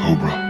Cobra.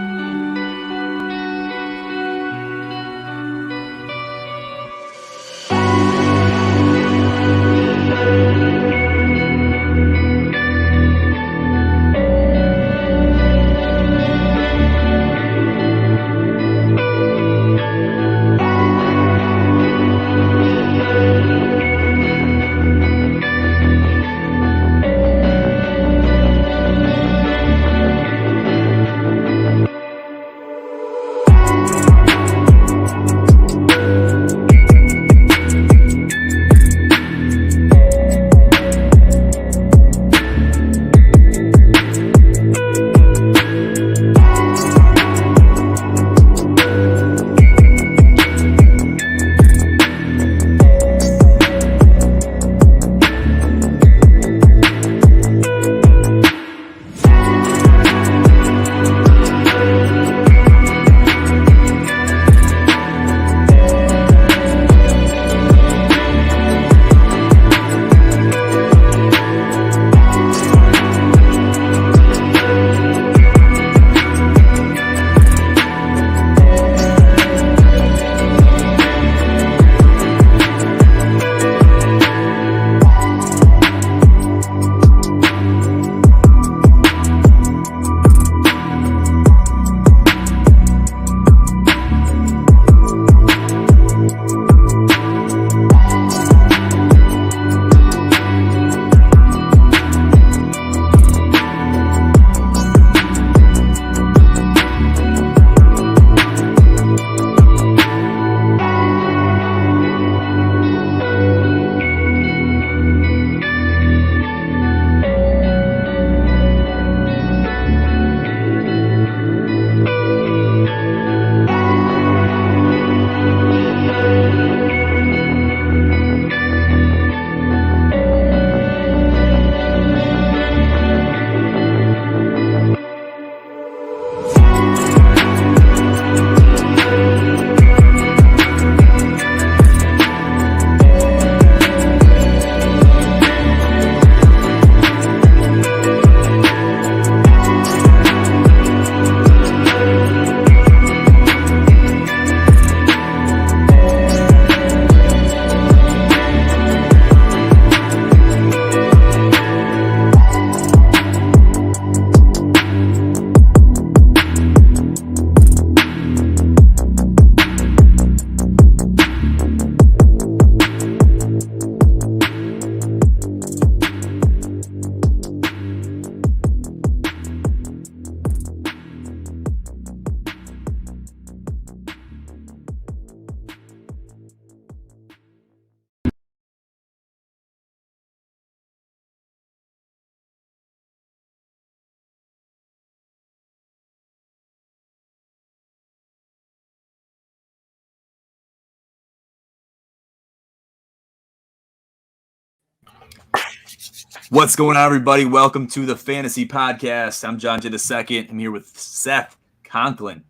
What's going on, everybody? Welcome to the Fantasy Podcast. I'm John J. II. I'm here with Seth Conklin.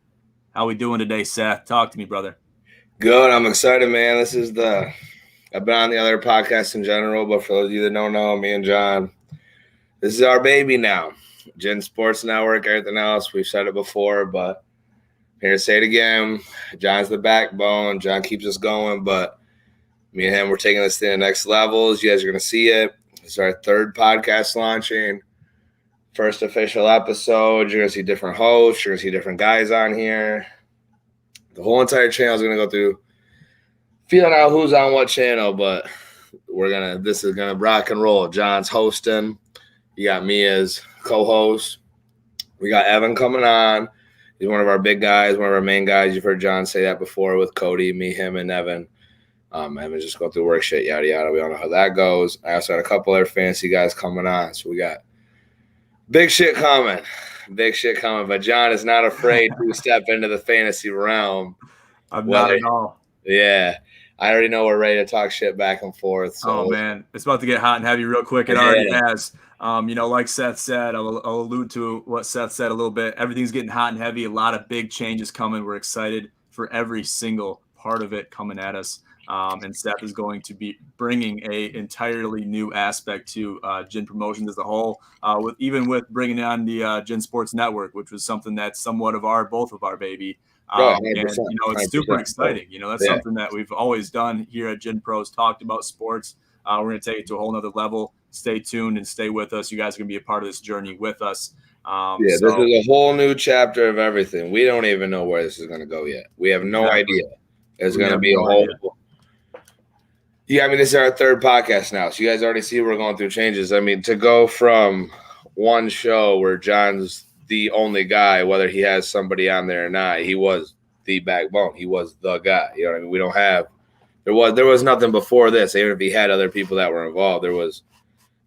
How we doing today, Seth? Talk to me, brother. Good. I'm excited, man. I've been on the other podcasts in general, but for those of you that don't know, me and John, this is our baby now. Gen Sports Network, everything else. We've said it before, but I'm here to say it again. John's the backbone. John keeps us going, but me and him, we're taking this to the next levels. You guys are going to see it. It's our third podcast launching. First official episode. You're going to see different hosts. You're going to see different guys on here. The whole entire channel is going to go through feeling out who's on what channel, but this is going to rock and roll. John's hosting. You got me as co-host. We got Evan coming on. He's one of our big guys, one of our main guys. You've heard John say that before with Cody, me, him, and Evan. Evan just go through work shit, yada, yada. We all know how that goes. I also had a couple other fancy guys coming on. So we got big shit coming. But John is not afraid to step into the fantasy realm. I'm not at all. Yeah. I already know we're ready to talk shit back and forth. So. Oh, man. It's about to get hot and heavy real quick. It already has. Like Seth said, I'll allude to what Seth said a little bit. Everything's getting hot and heavy. A lot of big changes coming. We're excited for every single part of it coming at us. And Seth is going to be bringing a entirely new aspect to Gin Promotions as a whole, with bringing on the Gin Sports Network, which was something that's somewhat of both of our baby. And 100%, it's super exciting. That's something that we've always done here at Gin Pros, talked about sports. We're going to take it to a whole nother level. Stay tuned and stay with us. You guys are going to be a part of this journey with us. This is a whole new chapter of everything. We don't even know where this is going to go yet. We have no idea. It's going to be a whole. Yeah, this is our third podcast now. So you guys already see we're going through changes. To go from one show where John's the only guy, whether he has somebody on there or not, he was the backbone. He was the guy. You know what I mean? We don't have – there was nothing before this. Even if he had other people that were involved,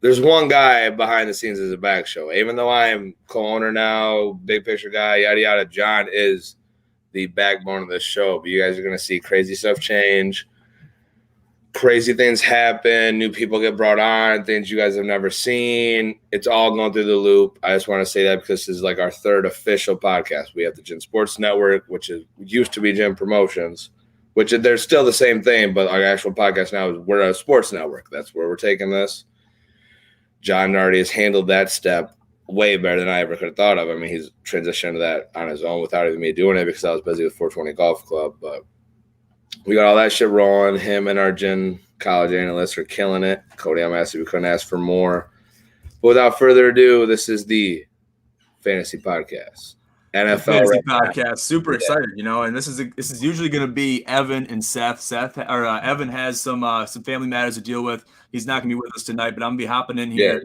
there's one guy behind the scenes as a back show. Even though I am co-owner now, big picture guy, yada, yada, John is the backbone of this show. But you guys are going to see crazy stuff change. Crazy things happen, new people get brought on, things you guys have never seen. It's all going through the loop. I just want to say that because this is like our third official podcast. We have the Gin Sports Network, which used to be Gin Promotions, which they're still the same thing, but our actual podcast now is we're a sports network. That's where we're taking this. John already has handled that step way better than I ever could have thought of. He's transitioned to that on his own without even me doing it because I was busy with 420 Golf Club, but we got all that shit rolling. Him and our Gin college analysts are killing it. Cody, I'm asking, we couldn't ask for more. But without further ado, this is the Fantasy Podcast. NFL Fantasy Podcast. Super excited, and this is usually going to be Evan and Seth. Evan has some family matters to deal with. He's not going to be with us tonight, but I'm going to be hopping in here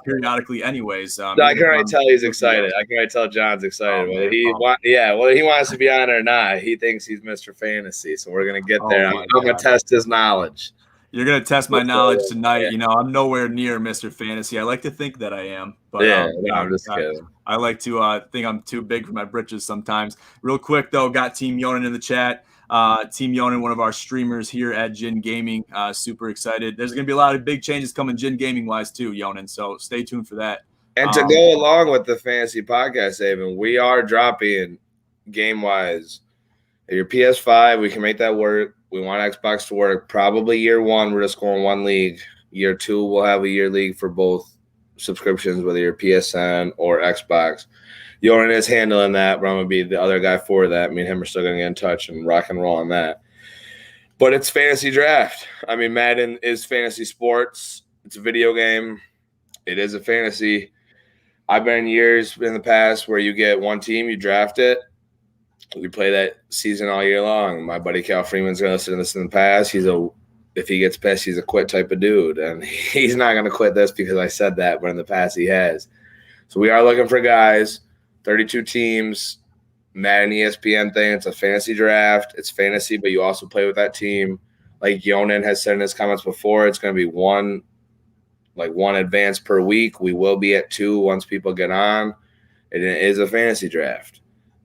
periodically anyways. I can already tell he's excited. I can already tell John's excited. Whether he wants to be on it or not, he thinks he's Mr. Fantasy. So we're going to get there. I'm going to test his knowledge. You're going to test my knowledge tonight. Yeah. I'm nowhere near Mr. Fantasy. I like to think that I am. But I'm just kidding. I like to think I'm too big for my britches sometimes. Real quick, though, got Team Yonan in the chat. Team Yonan, one of our streamers here at Gin Gaming. Super excited. There's going to be a lot of big changes coming Gin Gaming-wise too, Yonan. So stay tuned for that. And to go along with the Fantasy Podcast, Evan, we are dropping game-wise. Your PS5, we can make that work. We want Xbox to work. Probably year one, we're just going one league. Year two, we'll have a year league for both subscriptions, whether you're PSN or Xbox. Yoran is handling that, but I'm going to be the other guy for that. Me and him are still going to get in touch and rock and roll on that. But it's fantasy draft. Madden is fantasy sports. It's a video game. It is a fantasy. I've been in years in the past where you get one team, you draft it. We play that season all year long. My buddy Cal Freeman's going to listen to this in the past. If he gets pissed, he's a quit type of dude. And he's not going to quit this because I said that, but in the past he has. So we are looking for guys, 32 teams, Madden ESPN thing. It's a fantasy draft. It's fantasy, but you also play with that team. Like Yonan has said in his comments before, it's going to be one advance per week. We will be at 2 once people get on. It is a fantasy draft.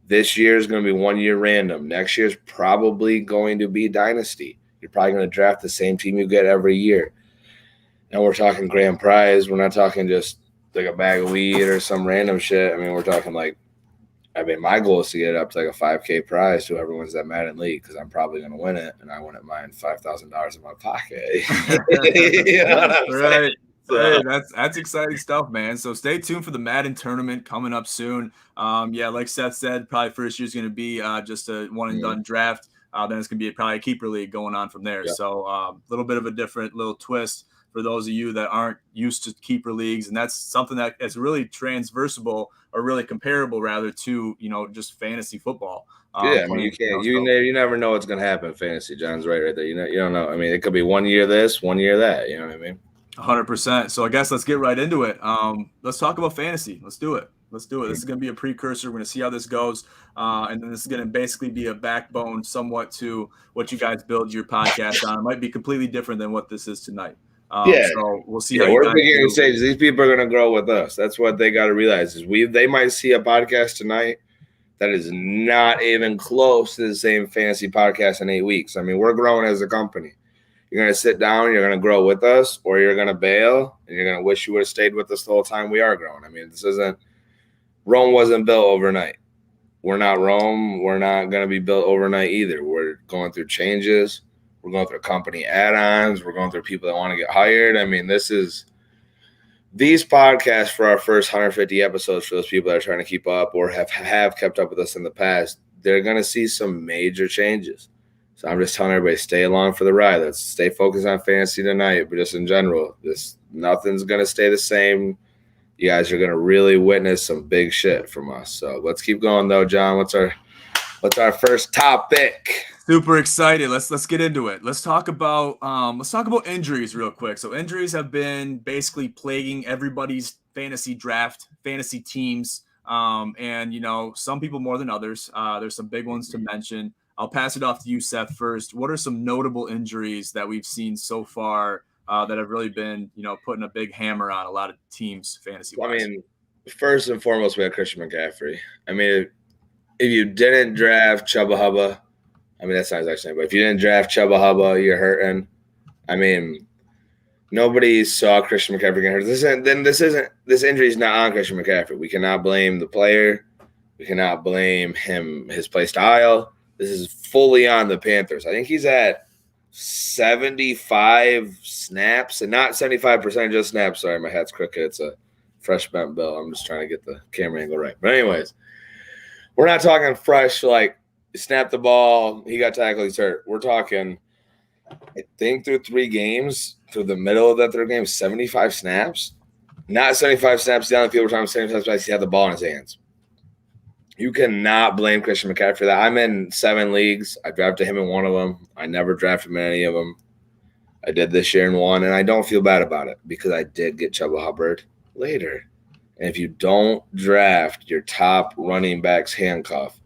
This year is going to be 1 year random. Next year is probably going to be dynasty. You're probably going to draft the same team you get every year. And we're talking grand prize. We're not talking just like a bag of weed or some random shit. We're talking my goal is to get it up to like a $5K prize to whoever wins that Madden league because I'm probably going to win it. And I win it mine $5,000 in my pocket. Right. Hey, that's exciting stuff, man. So stay tuned for the Madden tournament coming up soon. Like Seth said, probably first year is going to be just a one and done draft. Then it's going to be probably a keeper league going on from there. Yeah. So a little bit of a different little twist for those of you that aren't used to keeper leagues. And that's something that is really transversable or really comparable rather to, just fantasy football. You never know what's going to happen in fantasy. John's right there. You don't know. It could be 1 year this, 1 year that. You know what I mean? 100%. So I guess let's get right into it. Let's talk about fantasy. Let's do it. This is going to be a precursor. We're going to see how this goes. And then this is going to basically be a backbone somewhat to what you guys build your podcast on. It might be completely different than what this is tonight. So we'll see how we're beginning stages. These people are going to grow with us. That's what they got to realize is they might see a podcast tonight that is not even close to the same fantasy podcast in 8 weeks. We're growing as a company. You're going to sit down, you're going to grow with us, or you're going to bail, and you're going to wish you would have stayed with us the whole time we are growing. Rome wasn't built overnight. We're not Rome. We're not going to be built overnight either. We're going through changes. We're going through company add-ons. We're going through people that want to get hired. I mean, these podcasts for our first 150 episodes for those people that are trying to keep up or have kept up with us in the past, they're going to see some major changes. So I'm just telling everybody, stay along for the ride. Let's stay focused on fantasy tonight, but just in general, nothing's going to stay the same. You guys are going to really witness some big shit from us. So let's keep going, though, John. What's our first topic? Super excited. Let's get into it. Let's talk about injuries real quick. So injuries have been basically plaguing everybody's fantasy teams. And some people more than others. There's some big ones to mention. I'll pass it off to you, Seth, first. What are some notable injuries that we've seen so far that have really been, putting a big hammer on a lot of teams fantasy-wise? I mean, first and foremost, we have Christian McCaffrey. I mean, if you didn't draft Chubba Hubba, I mean, that sounds like saying, but if you didn't draft Chubba Hubba, you're hurting. I mean, nobody saw Christian McCaffrey get hurt. This injury is not on Christian McCaffrey. We cannot blame the player. We cannot blame his play style. This is fully on the Panthers. I think he's at 75 snaps, and not 75% just snaps. Sorry, my hat's crooked. It's a fresh bent bill. I'm just trying to get the camera angle right. But anyways, we're not talking fresh, like snap the ball, he got tackled, he's hurt. We're talking, I think through 3 games, through the middle of that 3rd game, 75 snaps. Not 75 snaps down the field. We're talking 75 snaps. He had the ball in his hands. You cannot blame Christian McCaffrey for that. I'm in 7 leagues. I drafted him in 1 of them. I never drafted him in any of them. I did this year in 1, and I don't feel bad about it because I did get Chubba Hubbard later. And if you don't draft your top running back's handcuff,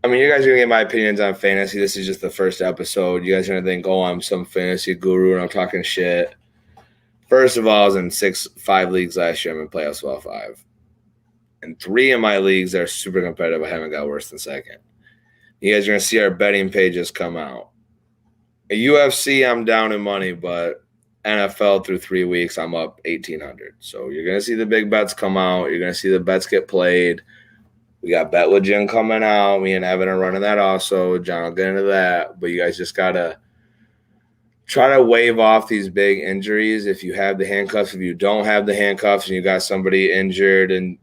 I mean, you guys are going to get my opinions on fantasy. This is just the first episode. You guys are going to think, oh, I'm some fantasy guru and I'm talking shit. First of all, I was in 5 leagues last year. I'm in playoffs well 5. And 3 of my leagues are super competitive. I haven't got worse than 2nd. You guys are going to see our betting pages come out. At UFC, I'm down in money, but NFL through 3 weeks, I'm up 1,800. So you're going to see the big bets come out. You're going to see the bets get played. We got Bet with Jim coming out. Me and Evan are running that also. John will get into that. But you guys just got to try to wave off these big injuries if you have the handcuffs. If you don't have the handcuffs and you got somebody injured and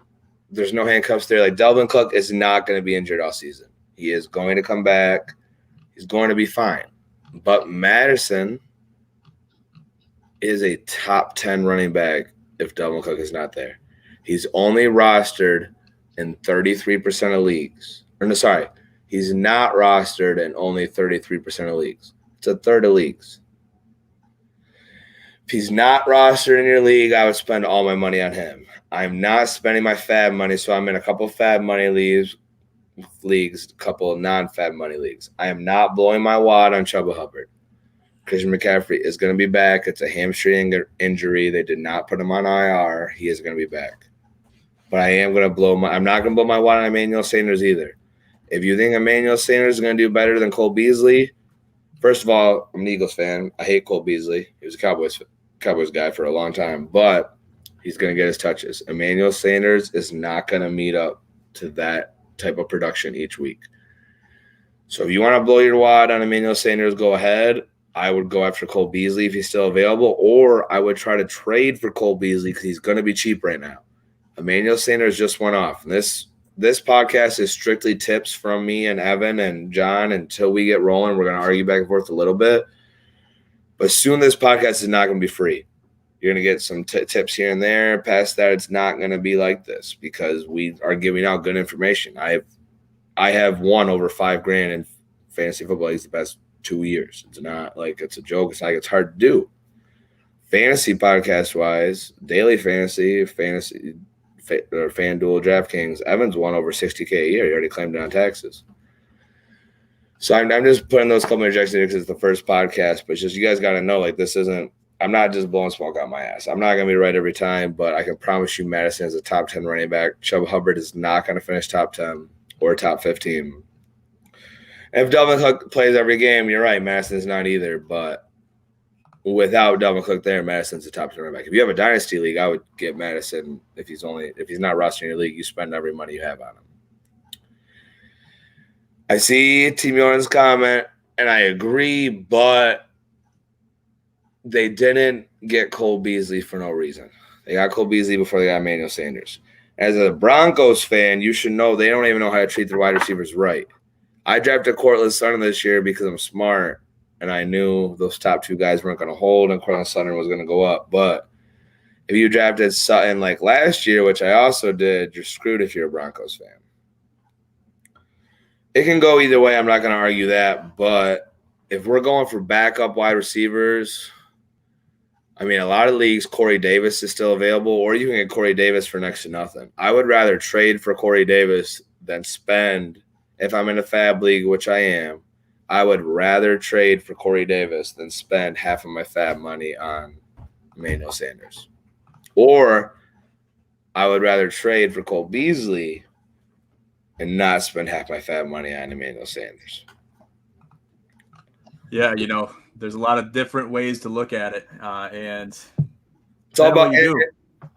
there's no handcuffs there, like Dalvin Cook is not going to be injured all season. He is going to come back. He's going to be fine. But Madison is a top 10 running back if Dalvin Cook is not there. He's only rostered in 33% of leagues. He's not rostered in only 33% of leagues. It's a third of leagues. If he's not rostered in your league, I would spend all my money on him. I'm not spending my fab money, so I'm in a couple fab money leagues, a couple non-fab money leagues. I am not blowing my wad on Chubba Hubbard. Christian McCaffrey is going to be back. It's a hamstring injury. They did not put him on IR. He is going to be back. But I'm not going to blow my wad on Emmanuel Sanders either. If you think Emmanuel Sanders is going to do better than Cole Beasley, first of all, I'm an Eagles fan. I hate Cole Beasley. He was a Cowboys guy for a long time, but he's going to get his touches. Emmanuel Sanders is not going to meet up to that type of production each week. So if you want to blow your wad on Emmanuel Sanders, go ahead. I would go after Cole Beasley if he's still available, or I would try to trade for Cole Beasley because he's going to be cheap right now. Emmanuel Sanders just went off. And this podcast is strictly tips from me and Evan and John. Until we get rolling, we're going to argue back and forth a little bit. But soon this podcast is not going to be free. You're going to get some tips here and there. Past that, it's not going to be like this because we are giving out good information. I have won over $5,000 in fantasy football these the past 2 years. It's not like it's a joke. It's like it's hard to do. Fantasy podcast-wise, daily fantasy, or FanDuel, DraftKings, Evans won over $60K a year. He already claimed it on taxes. So I'm just putting those couple interjections in because it's the first podcast, but it's just you guys got to know, like, this isn't – I'm not just blowing smoke out my ass. I'm not going to be right every time, but I can promise you Madison is a top 10 running back. Chubba Hubbard is not going to finish top 10 or top 15. And if Dalvin Cook plays every game, you're right, Madison's not either, but without Dalvin Cook there, Madison's a top 10 running back. If you have a dynasty league, I would get Madison. If he's not rostering your league, you spend every money you have on him. I see Team Yoran's comment. And I agree, but they didn't get Cole Beasley for no reason. They got Cole Beasley before they got Emmanuel Sanders. As a Broncos fan, you should know they don't even know how to treat their wide receivers right. I drafted Courtland Sutton this year because I'm smart, and I knew those top two guys weren't going to hold, and Courtland Sutton was going to go up. But if you drafted Sutton like last year, which I also did, you're screwed if you're a Broncos fan. It can go either way. I'm not going to argue that. But if we're going for backup wide receivers, I mean, a lot of leagues, Corey Davis is still available, or you can get Corey Davis for next to nothing. I would rather trade for Corey Davis than spend, if I'm in a fab league, which I am, I would rather trade for Corey Davis than spend half of my fab money on Emmanuel Sanders. Or I would rather trade for Cole Beasley and not spend half my fab money on Emmanuel Sanders. Yeah, there's a lot of different ways to look at it, and it's all about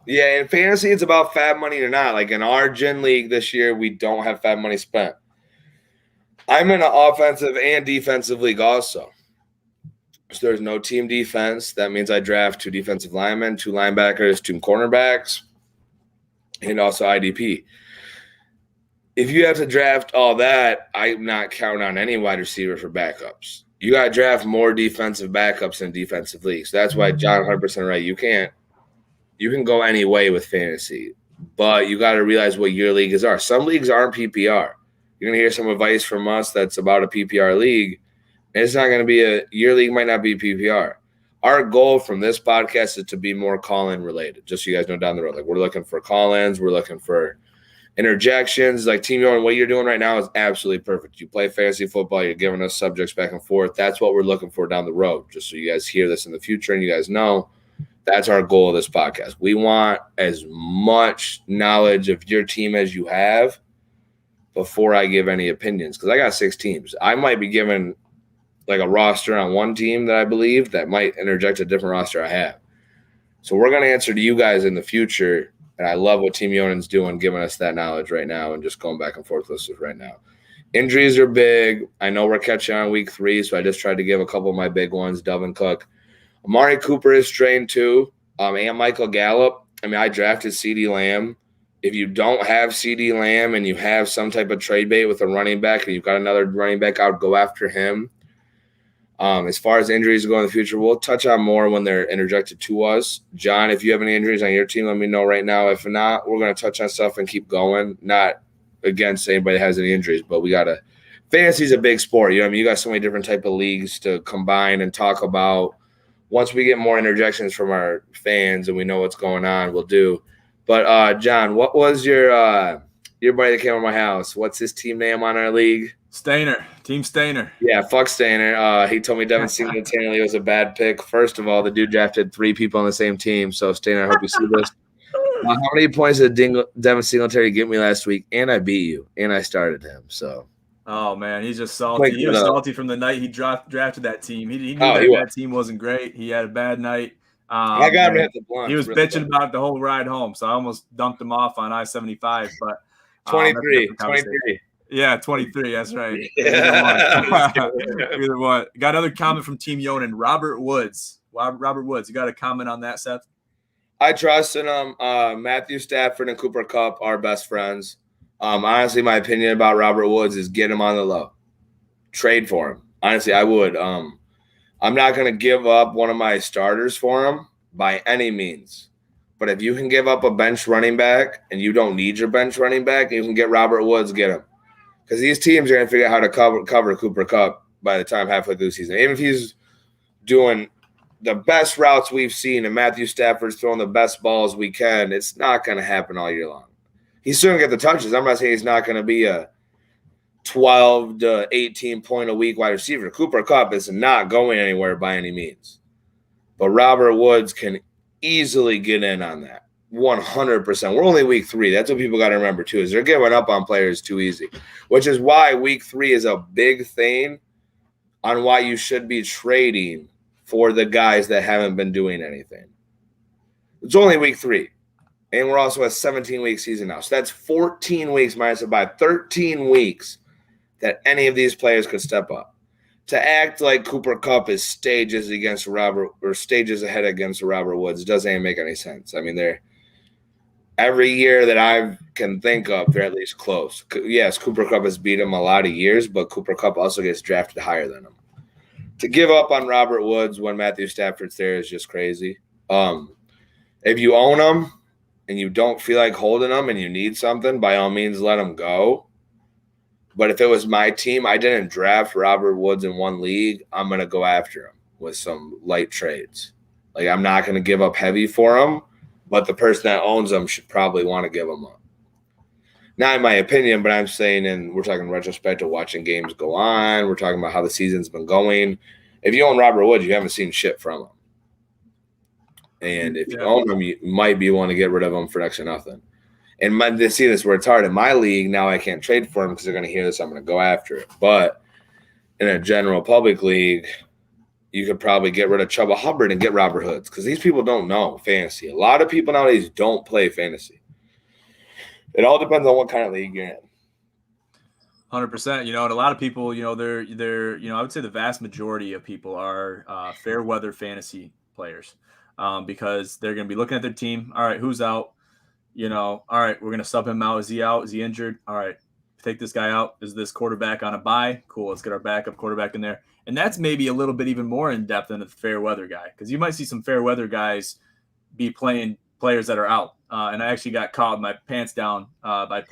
yeah. In fantasy, it's about fab money or not. Like in our Gen League this year, we don't have fab money spent. I'm in an offensive and defensive league also. So there's no team defense. That means I draft 2 defensive linemen, 2 linebackers, 2 cornerbacks, and also IDP. If you have to draft all that, I'm not counting on any wide receiver for backups. You got to draft more defensive backups in defensive leagues. That's why John 100% right. You can go any way with fantasy, but you got to realize what your leagues are. Some leagues aren't PPR. You're going to hear some advice from us that's about a PPR league. And it's not going to be your league might not be PPR. Our goal from this podcast is to be more call-in related, just so you guys know down the road. Like we're looking for call-ins. We're looking for interjections. Like Team Young, what you're doing right now is absolutely perfect. You play fantasy football. You're giving us subjects back and forth. That's what we're looking for down the road, just so you guys hear this in the future and you guys know that's our goal of this podcast. We want as much knowledge of your team as you have before I give any opinions, because I got 6 teams. I might be given like a roster on one team that I believe that might interject a different roster I have. So we're going to answer to you guys in the future, and I love what Team Yonan's doing, giving us that knowledge right now and just going back and forth with us right now. Injuries are big. I know we're catching on week 3, so I just tried to give a couple of my big ones. Delvin Cook. Amari Cooper is strained too, and Michael Gallup. I mean, I drafted CeeDee Lamb. If you don't have CeeDee Lamb and you have some type of trade bait with a running back and you've got another running back, I would go after him. As far as injuries go in the future, we'll touch on more when they're interjected to us. John, if you have any injuries on your team, let me know right now. If not, we're going to touch on stuff and keep going. Not against anybody that has any injuries, but we got to – fantasy is a big sport. You know what I mean? You got so many different type of leagues to combine and talk about. Once we get more interjections from our fans and we know what's going on, we'll do. But, John, what was your buddy that came to my house? What's his team name on our league? Stainer. Team Stainer. Yeah, fuck Stainer. He told me Devin Singletary was a bad pick. First of all, the dude drafted 3 people on the same team. So, Stainer, I hope you see this. How many points did Devin Singletary get me last week? And I beat you. And I started him. So. Oh, man, he's just salty. He was salty from the night he drafted that team. He knew that team wasn't great. He had a bad night. I got him at the blunt. He was really bitching about the whole ride home, so I almost dumped him off on I-75. But 23. Yeah, 23. That's right. Yeah. Either one. Got another comment from Team Yonan. Robert Woods. Robert Woods. You got a comment on that, Seth? I trust in him. Matthew Stafford and Cooper Kupp are best friends. Honestly, my opinion about Robert Woods is get him on the low. Trade for him. Honestly, I would. I'm not going to give up one of my starters for him by any means. But if you can give up a bench running back and you don't need your bench running back, and you can get Robert Woods, get him. Because these teams are going to figure out how to cover Cooper Kupp by the time halfway through the season. Even if he's doing the best routes we've seen and Matthew Stafford's throwing the best balls we can, it's not going to happen all year long. He's still going to get the touches. I'm not saying he's not going to be a 12 to 18 point a week wide receiver. Cooper Kupp is not going anywhere by any means. But Robert Woods can easily get in on that. 100%. We're only week 3. That's what people got to remember too, is they're giving up on players too easy, which is why week 3 is a big thing on why you should be trading for the guys that haven't been doing anything. It's only week 3. And we're also a 17-week season now. So that's 14 weeks minus by 13 weeks that any of these players could step up. to act like Cooper Kupp is stages ahead against Robert Woods doesn't even make any sense. I mean, every year that I can think of, they're at least close. Yes, Cooper Kupp has beat him a lot of years, but Cooper Kupp also gets drafted higher than him. To give up on Robert Woods when Matthew Stafford's there is just crazy. If you own him and you don't feel like holding him and you need something, by all means, let him go. But if it was my team, I didn't draft Robert Woods in one league, I'm going to go after him with some light trades. Like, I'm not going to give up heavy for him, but the person that owns him should probably want to give him up. Not in my opinion, but I'm saying, and we're talking retrospective, watching games go on. We're talking about how the season's been going. If you own Robert Woods, you haven't seen shit from him. And if you own him, you might be willing to get rid of him for next to nothing. And they see this where it's hard. In my league, now I can't trade for him because they're going to hear this. I'm going to go after it. But in a general public league, you could probably get rid of Chuba Hubbard and get Robert Woods because these people don't know fantasy. A lot of people nowadays don't play fantasy. It all depends on what kind of league you're in. 100%. And a lot of people, they're I would say the vast majority of people are fair weather fantasy players because they're going to be looking at their team. All right, who's out? All right, we're going to sub him out. Is he out? Is he injured? All right, take this guy out. Is this quarterback on a bye? Cool, let's get our backup quarterback in there. And that's maybe a little bit even more in depth than a fair weather guy because you might see some fair weather guys be playing players that are out. And I actually got caught with my pants down by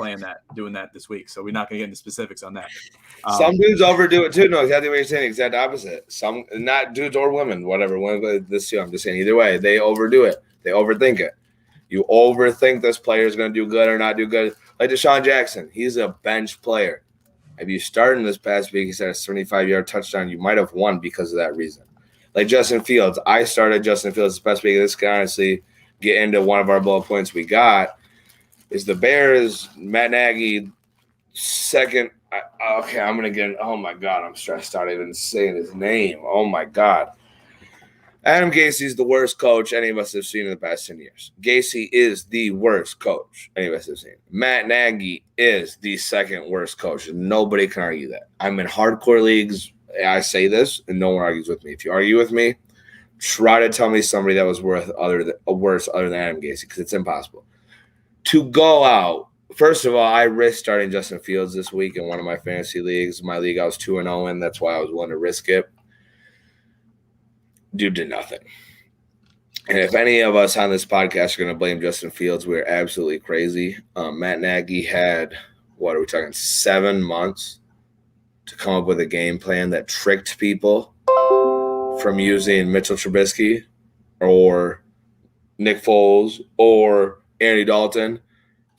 doing that this week. So we're not going to get into specifics on that. Some dudes overdo it too. No, exactly what you're saying. Exact opposite. Some, not dudes or women, whatever. I'm just saying either way, they overdo it. They overthink it. You overthink this player is going to do good or not do good. Like Deshaun Jackson, he's a bench player. If you started this past week, he's had a 75-yard touchdown. You might have won because of that reason. Like Justin Fields, I started Justin Fields this past week. This can honestly get into one of our bullet points we got is the Bears, Matt Nagy, second. Okay, I'm going to get – oh, my God, I'm stressed out even saying his name. Oh, my God. Adam Gase is the worst coach any of us have seen in the past 10 years. Gase is the worst coach any of us have seen. Matt Nagy is the second worst coach. Nobody can argue that. I'm in hardcore leagues. I say this, and no one argues with me. If you argue with me, try to tell me somebody that was worse other than Adam Gase because it's impossible. To go out, first of all, I risked starting Justin Fields this week in one of my fantasy leagues. My league, I was 2-0 in. That's why I was willing to risk it. Dude did nothing. And if any of us on this podcast are going to blame Justin Fields, we're absolutely crazy. Matt Nagy had, 7 months to come up with a game plan that tricked people from using Mitchell Trubisky or Nick Foles or Andy Dalton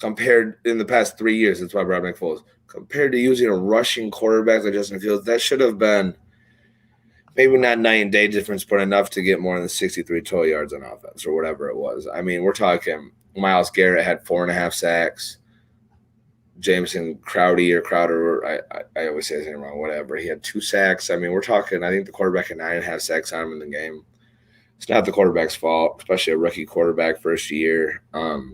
compared in the past 3 years. That's why I brought Nick Foles. Compared to using a rushing quarterback like Justin Fields, that should have been maybe not night and day difference, but enough to get more than 63 total yards on offense or whatever it was. I mean, we're talking Myles Garrett had 4.5 sacks. Jameson Crowder, I always say his name wrong, whatever. He had 2 sacks. I mean, we're talking, I think the quarterback had 9.5 sacks on him in the game. It's not the quarterback's fault, especially a rookie quarterback first year. I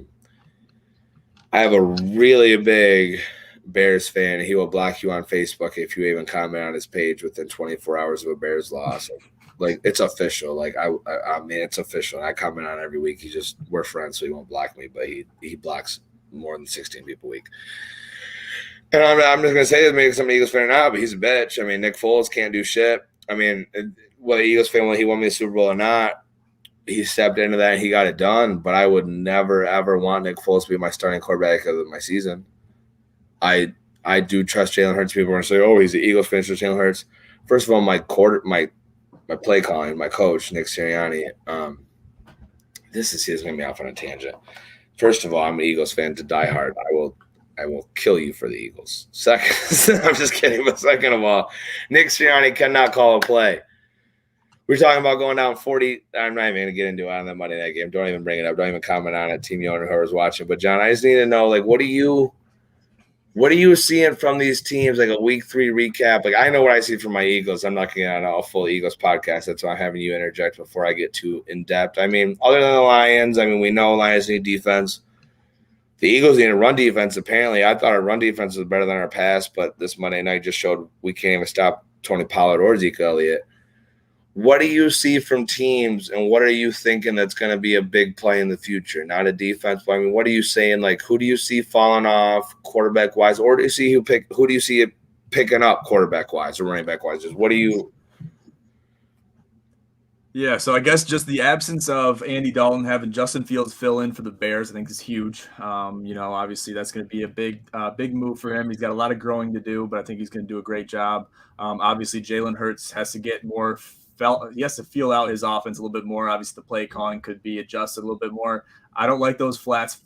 have a really big Bears fan. He will block you on Facebook if you even comment on his page within 24 hours of a Bears loss. Like, it's official. Like, I mean, it's official. I comment on it every week. We're friends, so he won't block me, but he blocks more than 16 people a week. And I'm just going to say this, maybe some Eagles fan or not, but he's a bitch. I mean, Nick Foles can't do shit. I mean, whether Eagles fan, whether he won me the Super Bowl or not, he stepped into that and he got it done. But I would never, ever want Nick Foles to be my starting quarterback of my season. I do trust Jalen Hurts. People are going to say, oh, he's the Eagles fan, Jalen Hurts. First of all, my play calling, my coach, Nick Sirianni, this is going to be off on a tangent. First of all, I'm an Eagles fan to die hard. I will kill you for the Eagles. Second, I'm just kidding. But second of all, Nick Sirianni cannot call a play. We're talking about going down 40. I'm not even going to get into it on that Monday night game. Don't even bring it up. Don't even comment on it. Team owner whoever's watching. But John, I just need to know, like, what are you seeing from these teams? Like a week 3 recap. Like, I know what I see from my Eagles. I'm not getting on a full Eagles podcast. That's why I'm having you interject before I get too in depth. I mean, other than the Lions, I mean, we know Lions need defense. The Eagles need a run defense. Apparently, I thought our run defense was better than our pass, but this Monday night just showed we can't even stop Tony Pollard or Zeke Elliott. What do you see from teams, and what are you thinking that's going to be a big play in the future? Not a defense, but I mean, what are you saying? Like, who do you see falling off quarterback wise, or do you see who do you see it picking up quarterback wise or running back wise? Just what do you? Yeah, so I guess just the absence of Andy Dalton, having Justin Fields fill in for the Bears, I think is huge. Obviously that's going to be a big move for him. He's got a lot of growing to do, but I think he's going to do a great job. Obviously, Jalen Hurts has to get more he has to feel out his offense a little bit more. Obviously, the play calling could be adjusted a little bit more. I don't like those flats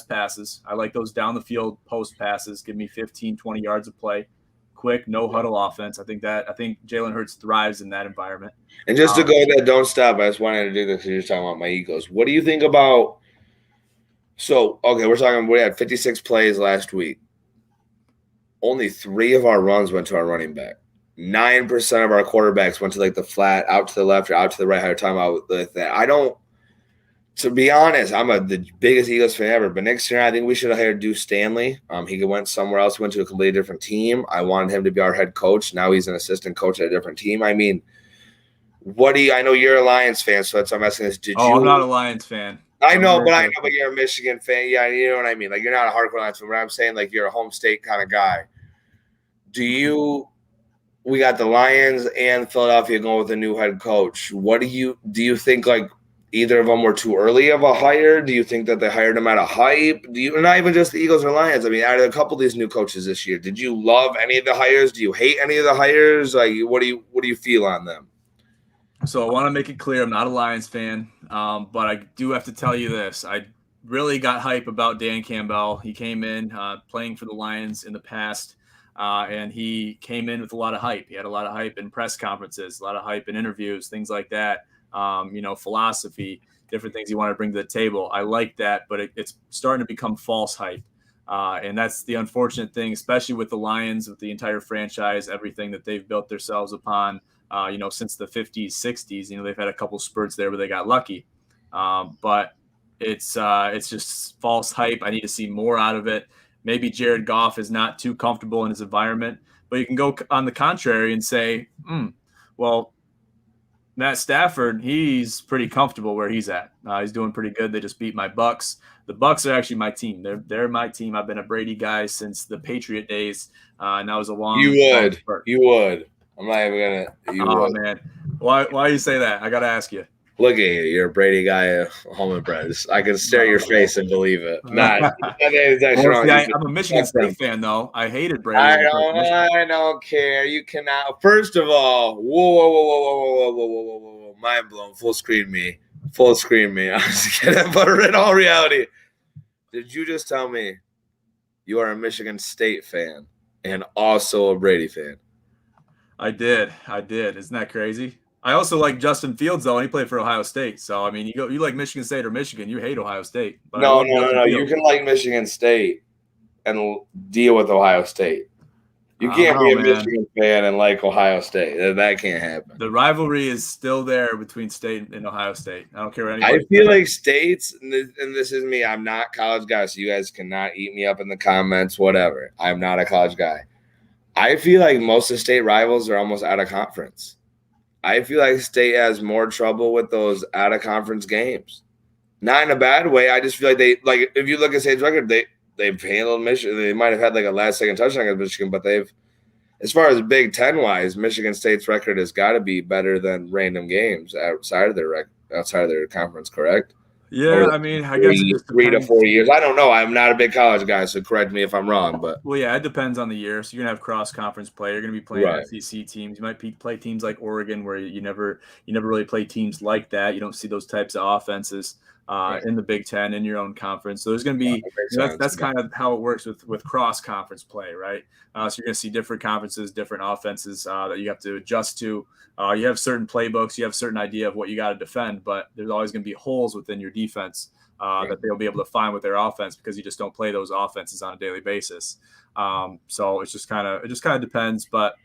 passes. I like those down the field post passes. Give me 15, 20 yards of play. Quick, no huddle offense. I think Jalen Hurts thrives in that environment. And just to go there, don't stop. I just wanted to do this because you're talking about my Eagles. What do you think about? So, okay, we had 56 plays last week. Only 3 of our runs went to our running back. 9% of our quarterbacks went to like the flat, out to the left or out to the right. How you're talking about like that? To be honest, I'm the biggest Eagles fan ever. But next year, I think we should have hired Deuce Stanley. He went somewhere else, went to a completely different team. I wanted him to be our head coach. Now he's an assistant coach at a different team. I mean, I know you're a Lions fan, so that's why I'm asking this. I'm not a Lions fan. I know, but you're a Michigan fan. Yeah, you know what I mean. Like, you're not a hardcore Lions fan, but I'm saying like you're a home state kind of guy. We got the Lions and Philadelphia going with a new head coach. Do you think like either of them were too early of a hire? Do you think that they hired them at a hype? Not even just the Eagles or Lions? I mean, out of a couple of these new coaches this year, did you love any of the hires? Do you hate any of the hires? Like, what do you feel on them? So I want to make it clear, I'm not a Lions fan, but I do have to tell you this. I really got hype about Dan Campbell. He came in playing for the Lions in the past. And he came in with a lot of hype. He had a lot of hype in press conferences, a lot of hype in interviews, things like that. Philosophy, different things you want to bring to the table. I like that, but it's starting to become false hype. And that's the unfortunate thing, especially with the Lions, with the entire franchise, everything that they've built themselves upon, since the 50s, 60s. They've had a couple spurts there where they got lucky. But it's just false hype. I need to see more out of it. Maybe Jared Goff is not too comfortable in his environment, but you can go on the contrary and say, well, Matt Stafford, he's pretty comfortable where he's at. He's doing pretty good. They just beat my Bucks. The Bucks are actually my team. They're my team. I've been a Brady guy since the Patriot days, and that was a long. You would. I'm not even gonna. Would. Man, why you say that? I gotta ask you. Look at you. You're a Brady guy, home and bred. I can stare at your face and believe it. I'm a Michigan State fan, though. I hated Brady. I don't care. You cannot. First of all, whoa. Mind blown. Full screen me. I was kidding, but in all reality, did you just tell me you are a Michigan State fan and also a Brady fan? I did. Isn't that crazy? I also like Justin Fields, though, and he played for Ohio State. So, I mean, you like Michigan State or Michigan. You hate Ohio State. But no. You can like Michigan State and deal with Ohio State. You can't be a Michigan fan and like Ohio State. That can't happen. The rivalry is still there between State and Ohio State. I don't care what anybody I feel like states, and this is me, I'm not a college guy, so you guys cannot eat me up in the comments, whatever. I'm not a college guy. I feel like most of state rivals are almost out of conference. I feel like State has more trouble with those out-of-conference games. Not in a bad way. I just feel like if you look at State's record, they've handled Michigan. They might have had like a last-second touchdown against Michigan, but as far as Big Ten-wise, Michigan State's record has got to be better than random games outside of their conference, correct? Yeah, I mean, I guess it just 3 to 4 years. I don't know. I'm not a big college guy, so correct me if I'm wrong. But yeah, it depends on the year. So you're gonna have cross-conference play. You're gonna be playing SEC teams. You might play teams like Oregon, where you never really play teams like that. You don't see those types of offenses in the Big Ten in your own conference. So there's gonna be that's kind of how it works with cross-conference play, right? So you're gonna see different conferences, different offenses that you have to adjust to. You have certain playbooks, you have a certain idea of what you got to defend, but there's always going to be holes within your defense that they'll be able to find with their offense because you just don't play those offenses on a daily basis. So it just kind of depends. But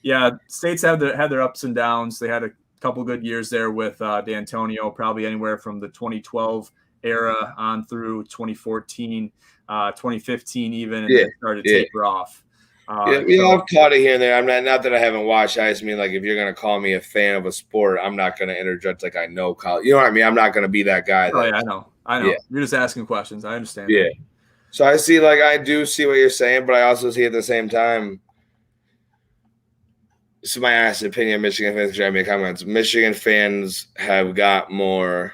yeah, States had their ups and downs. They had a couple good years there with D'Antonio, probably anywhere from the 2012 era on through 2014, 2015 even, and they started to taper off. Yeah, I've caught it here and there. I'm not that I haven't watched. I just mean, like, if you're gonna call me a fan of a sport, I'm not gonna interject like I know college. You know what I mean? I'm not gonna be that guy. Oh, yeah, I know. Yeah. You're just asking questions. I understand. Yeah. So I do see what you're saying, but I also see at the same time. This is my honest opinion. Michigan fans can make comments. Michigan fans have got more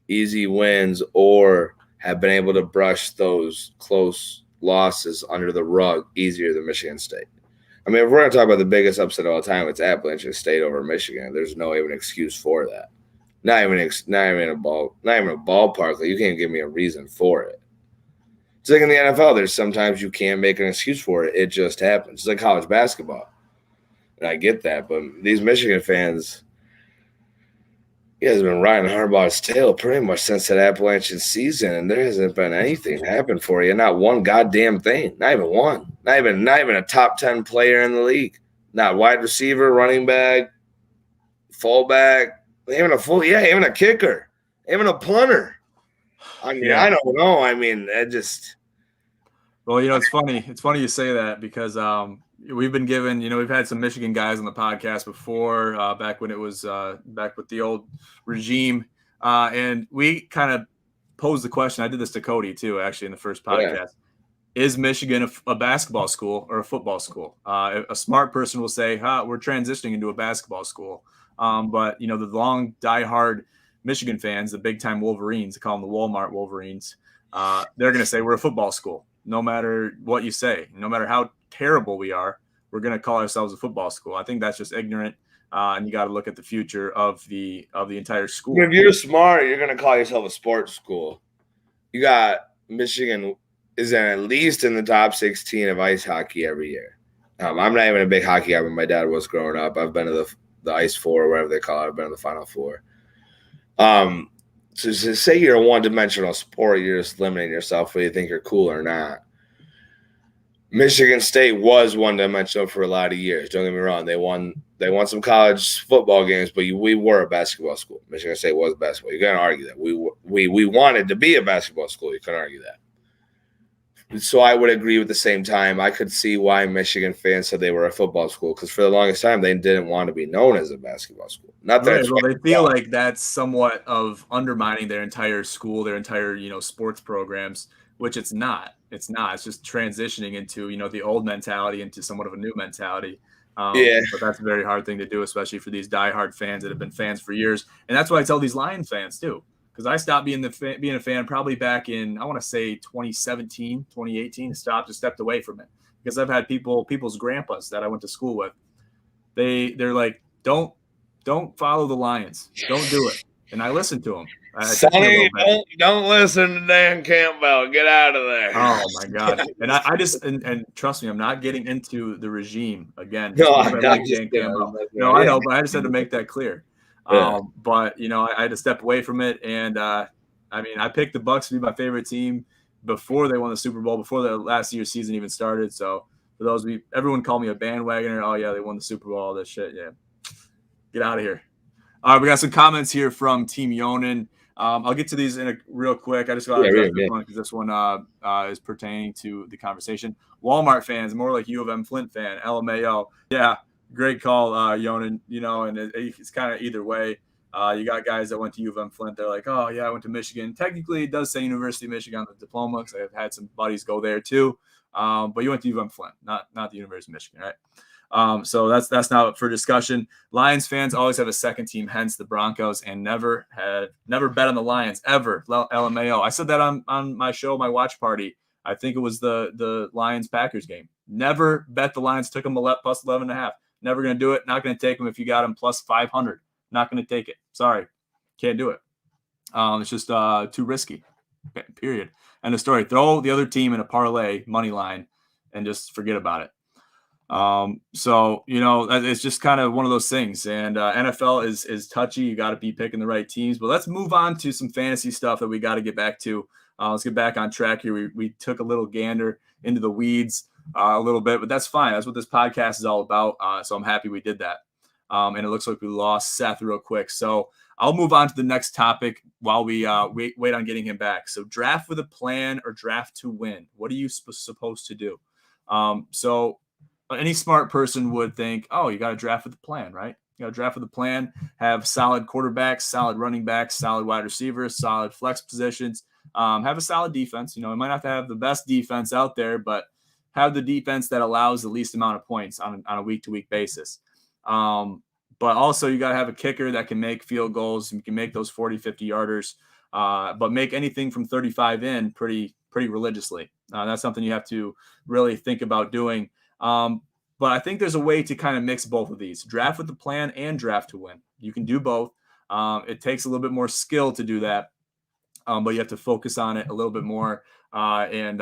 easy wins or have been able to brush those close losses under the rug easier than Michigan State. I mean, if we're going to talk about the biggest upset of all time, it's Appalachian State over Michigan. There's no even excuse for that. Not even a ballpark. Like, you can't give me a reason for it. It's like in the NFL. There's sometimes you can't make an excuse for it. It just happens. It's like college basketball. And I get that, but these Michigan fans, you guys have been riding Harbaugh's tail pretty much since that Appalachian season, and there hasn't been anything happen for you. Not one goddamn thing. Not even one. Not even a top 10 player in the league. Not wide receiver, running back, fullback, even a kicker, even a punter. I mean, I don't know. I mean, Well, it's funny. It's funny you say that because we've been given, we've had some Michigan guys on the podcast before, back when it was back with the old regime. And we kind of posed the question. I did this to Cody too, actually, in the first podcast. Yeah. Is Michigan a basketball school or a football school? A smart person will say, we're transitioning into a basketball school. But, the long, diehard Michigan fans, the big-time Wolverines, they call them the Walmart Wolverines, they're going to say we're a football school. No matter what you say, no matter how terrible we are, we're going to call ourselves a football school. I think that's just ignorant, and you got to look at the future of the entire school. If you're smart, you're going to call yourself a sports school. You got Michigan is at least in the top 16 of ice hockey every year. I'm not even a big hockey guy, but my dad was growing up. I've been to the Ice Four, or whatever they call it. I've been to the Final Four. So to say you're a one-dimensional sport, you're just limiting yourself whether you think you're cool or not. Michigan State was one-dimensional for a lot of years. Don't get me wrong; they won some college football games, but we were a basketball school. Michigan State was basketball. You can't argue that. We wanted to be a basketball school. You couldn't argue that. So I would agree. At the same time, I could see why Michigan fans said they were a football school, because for the longest time they didn't want to be known as a basketball school. Not that they feel like that's somewhat of undermining their entire school, their entire sports programs, which it's not. It's not. It's just transitioning into the old mentality into somewhat of a new mentality. But that's a very hard thing to do, especially for these diehard fans that have been fans for years. And that's what I tell these Lion fans too. Because I stopped being a fan probably back in, I want to say 2017, 2018, just stepped away from it. Because I've had people's grandpas that I went to school with. They're like, don't follow the Lions. Don't do it. And I listened to them. Sonny, don't listen to Dan Campbell. Get out of there. Oh my God. And I just and trust me, I'm not getting into the regime again. No, I'm not Dan Campbell. No, I know, but I just had to make that clear. Yeah. But I had to step away from it, and I picked the Bucs to be my favorite team before they won the Super Bowl, before the last year's season even started. So for those of you, everyone called me a bandwagoner. Oh yeah, they won the Super Bowl, all this shit. Yeah, get out of here. All right, we got some comments here from Team Yonan. I'll get to these in real quick. I just got to address this one because this one is pertaining to the conversation. Walmart fans, more like U of M Flint fan. LMAO. Yeah. Great call, Yonan, and it's kind of either way. You got guys that went to U of M Flint. They're like, oh, yeah, I went to Michigan. Technically, it does say University of Michigan on the diploma because I've had some buddies go there too. But you went to U of M Flint, not the University of Michigan, right? So that's not up for discussion. Lions fans always have a second team, hence the Broncos, and never bet on the Lions, ever. LMAO. I said that on my show, my watch party. I think it was the Lions-Packers game. Never bet the Lions. Took them plus 11.5. Never going to do it. Not going to take them if you got them plus 500. Not going to take it. Sorry. Can't do it. It's just too risky. Period. End of story. Throw the other team in a parlay money line and just forget about it. So, it's just kind of one of those things. And NFL is touchy. You got to be picking the right teams. But let's move on to some fantasy stuff that we got to get back to. Let's get back on track here. We took a little gander into the weeds a little bit, but that's fine. That's what this podcast is all about. So I'm happy we did that. And it looks like we lost Seth real quick. So I'll move on to the next topic while we wait on getting him back. So draft with a plan or draft to win. What are you supposed to do? So any smart person would think, oh, you got to draft with a plan, right? You got to draft with a plan, have solid quarterbacks, solid running backs, solid wide receivers, solid flex positions, have a solid defense. You might not have the best defense out there, but have the defense that allows the least amount of points on a week-to-week basis. But also you got to have a kicker that can make field goals and can make those 40, 50 yarders, but make anything from 35 in pretty religiously. That's something you have to really think about doing. But I think there's a way to kind of mix both of these: draft with the plan and draft to win. You can do both. It takes a little bit more skill to do that, but you have to focus on it a little bit more. You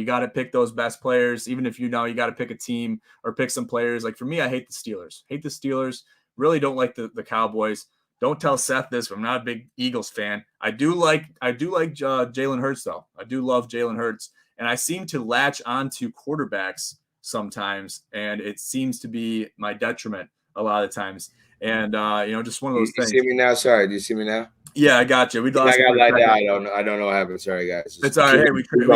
got to pick those best players, even if you got to pick a team or pick some players. Like for me, I hate the Steelers. Really don't like the Cowboys. Don't tell Seth this, but I'm not a big Eagles fan. I do like Jalen Hurts, though. I do love Jalen Hurts. And I seem to latch onto quarterbacks sometimes, and it seems to be my detriment a lot of times. And just one of those things. You see me now? Sorry, do you see me now? Yeah, I got you. We lost. I got light down. I don't know what happened. Sorry, guys. It's all right. Hey, we carried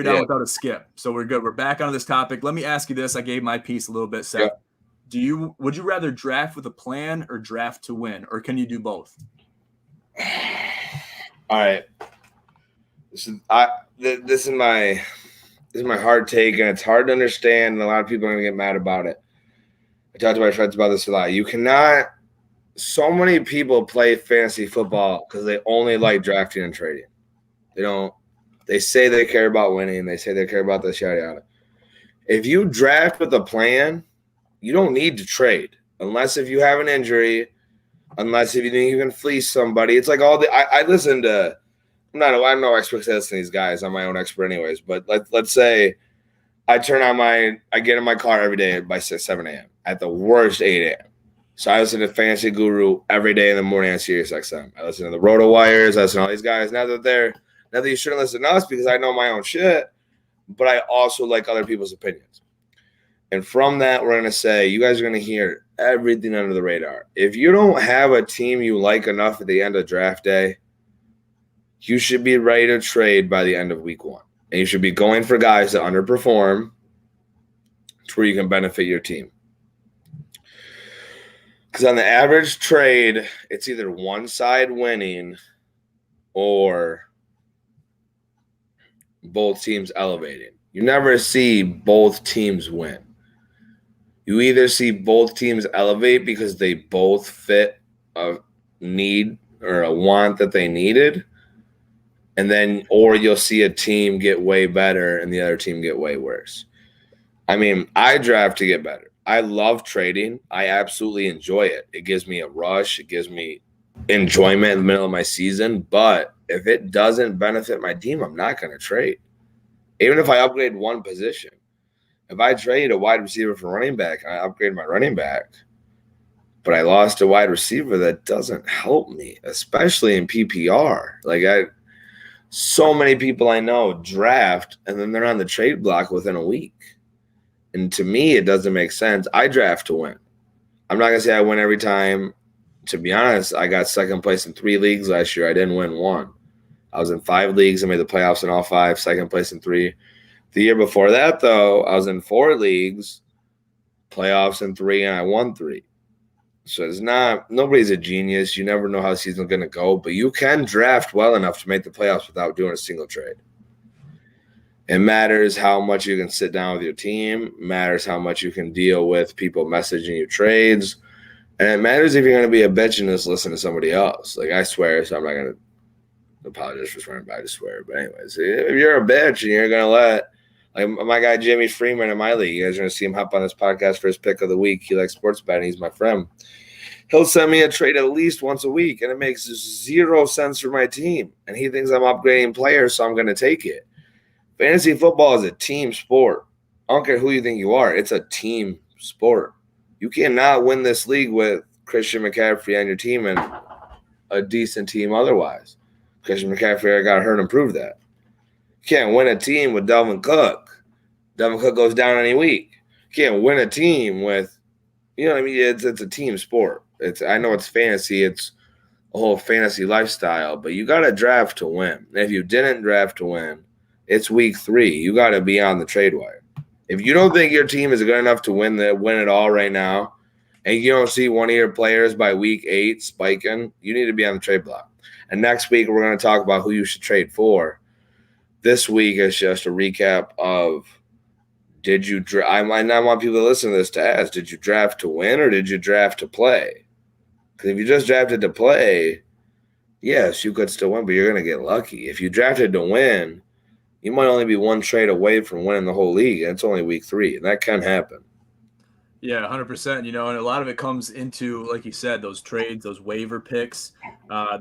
on without a skip, so we're good. We're back on this topic. Let me ask you this. I gave my piece a little bit, Seth. Yeah. Would you rather draft with a plan or draft to win, or can you do both? All right. This is my hard take, and it's hard to understand, and a lot of people are gonna get mad about it. I talked to my friends about this a lot. You cannot. So many people play fantasy football because they only like drafting and trading. They don't. They say they care about winning. They say they care about this, yada yada. If you draft with a plan, you don't need to trade unless if you have an injury, unless if you think you can fleece somebody. It's like all the I listen to. I'm no expert at listening to these guys. I'm my own expert anyways. But let's say I get in my car every day by 7 a.m. at the worst 8 a.m. So I listen to Fantasy Guru every day in the morning on SiriusXM. I listen to the RotoWires. I listen to all these guys. Not that you shouldn't listen to us because I know my own shit, but I also like other people's opinions. And from that, we're going to say you guys are going to hear everything under the radar. If you don't have a team you like enough at the end of draft day, you should be ready to trade by the end of week 1. And you should be going for guys that underperform to where you can benefit your team. Because on the average trade, it's either one side winning or both teams elevating. You never see both teams win. You either see both teams elevate because they both fit a need or a want that they needed, or you'll see a team get way better and the other team get way worse. I mean, I draft to get better. I love trading. I absolutely enjoy it. It gives me a rush. It gives me enjoyment in the middle of my season. But if it doesn't benefit my team, I'm not going to trade. Even if I upgrade one position. If I trade a wide receiver for running back, I upgrade my running back. But I lost a wide receiver that doesn't help me, especially in PPR. So many people I know draft and then they're on the trade block within a week. And to me, it doesn't make sense. I draft to win. I'm not going to say I win every time. To be honest, I got second place in 3 leagues last year. I didn't win 1. I was in 5 leagues. I made the playoffs in all 5, second place in 3. The year before that, though, I was in 4 leagues, playoffs in 3, and I won 3. So nobody's a genius. You never know how the season's going to go, but you can draft well enough to make the playoffs without doing a single trade. It matters how much you can sit down with your team. It matters how much you can deal with people messaging you trades. And it matters if you're going to be a bitch and just listen to somebody else. I swear, so I'm not going to apologize for swearing, but I just swear. But anyways, if you're a bitch and you're going to let my guy Jimmy Freeman in my league, you guys are going to see him hop on this podcast for his pick of the week. He likes sports betting. He's my friend. He'll send me a trade at least once a week, and it makes 0 sense for my team. And he thinks I'm upgrading players, so I'm going to take it. Fantasy football is a team sport. I don't care who you think you are. It's a team sport. You cannot win this league with Christian McCaffrey on your team and a decent team otherwise. Christian McCaffrey got hurt and proved that. You can't win a team with Dalvin Cook. Dalvin Cook goes down any week. You can't win a team with, you know what I mean? It's a team sport. I know it's fantasy. It's a whole fantasy lifestyle, but you got to draft to win. And if you didn't draft to win, it's week 3. You got to be on the trade wire. If you don't think your team is good enough to win it all right now, and you don't see one of your players by week 8 spiking, you need to be on the trade block. And next week, we're going to talk about who you should trade for. This week is just a recap of did you draft? I might not want people to listen to this to ask, did you draft to win or did you draft to play? Because if you just drafted to play, yes, you could still win, but you're going to get lucky. If you drafted to win, you might only be one trade away from winning the whole league, and it's only week 3, and that can happen. Yeah, 100%. And a lot of it comes into, like you said, those trades, those waiver picks,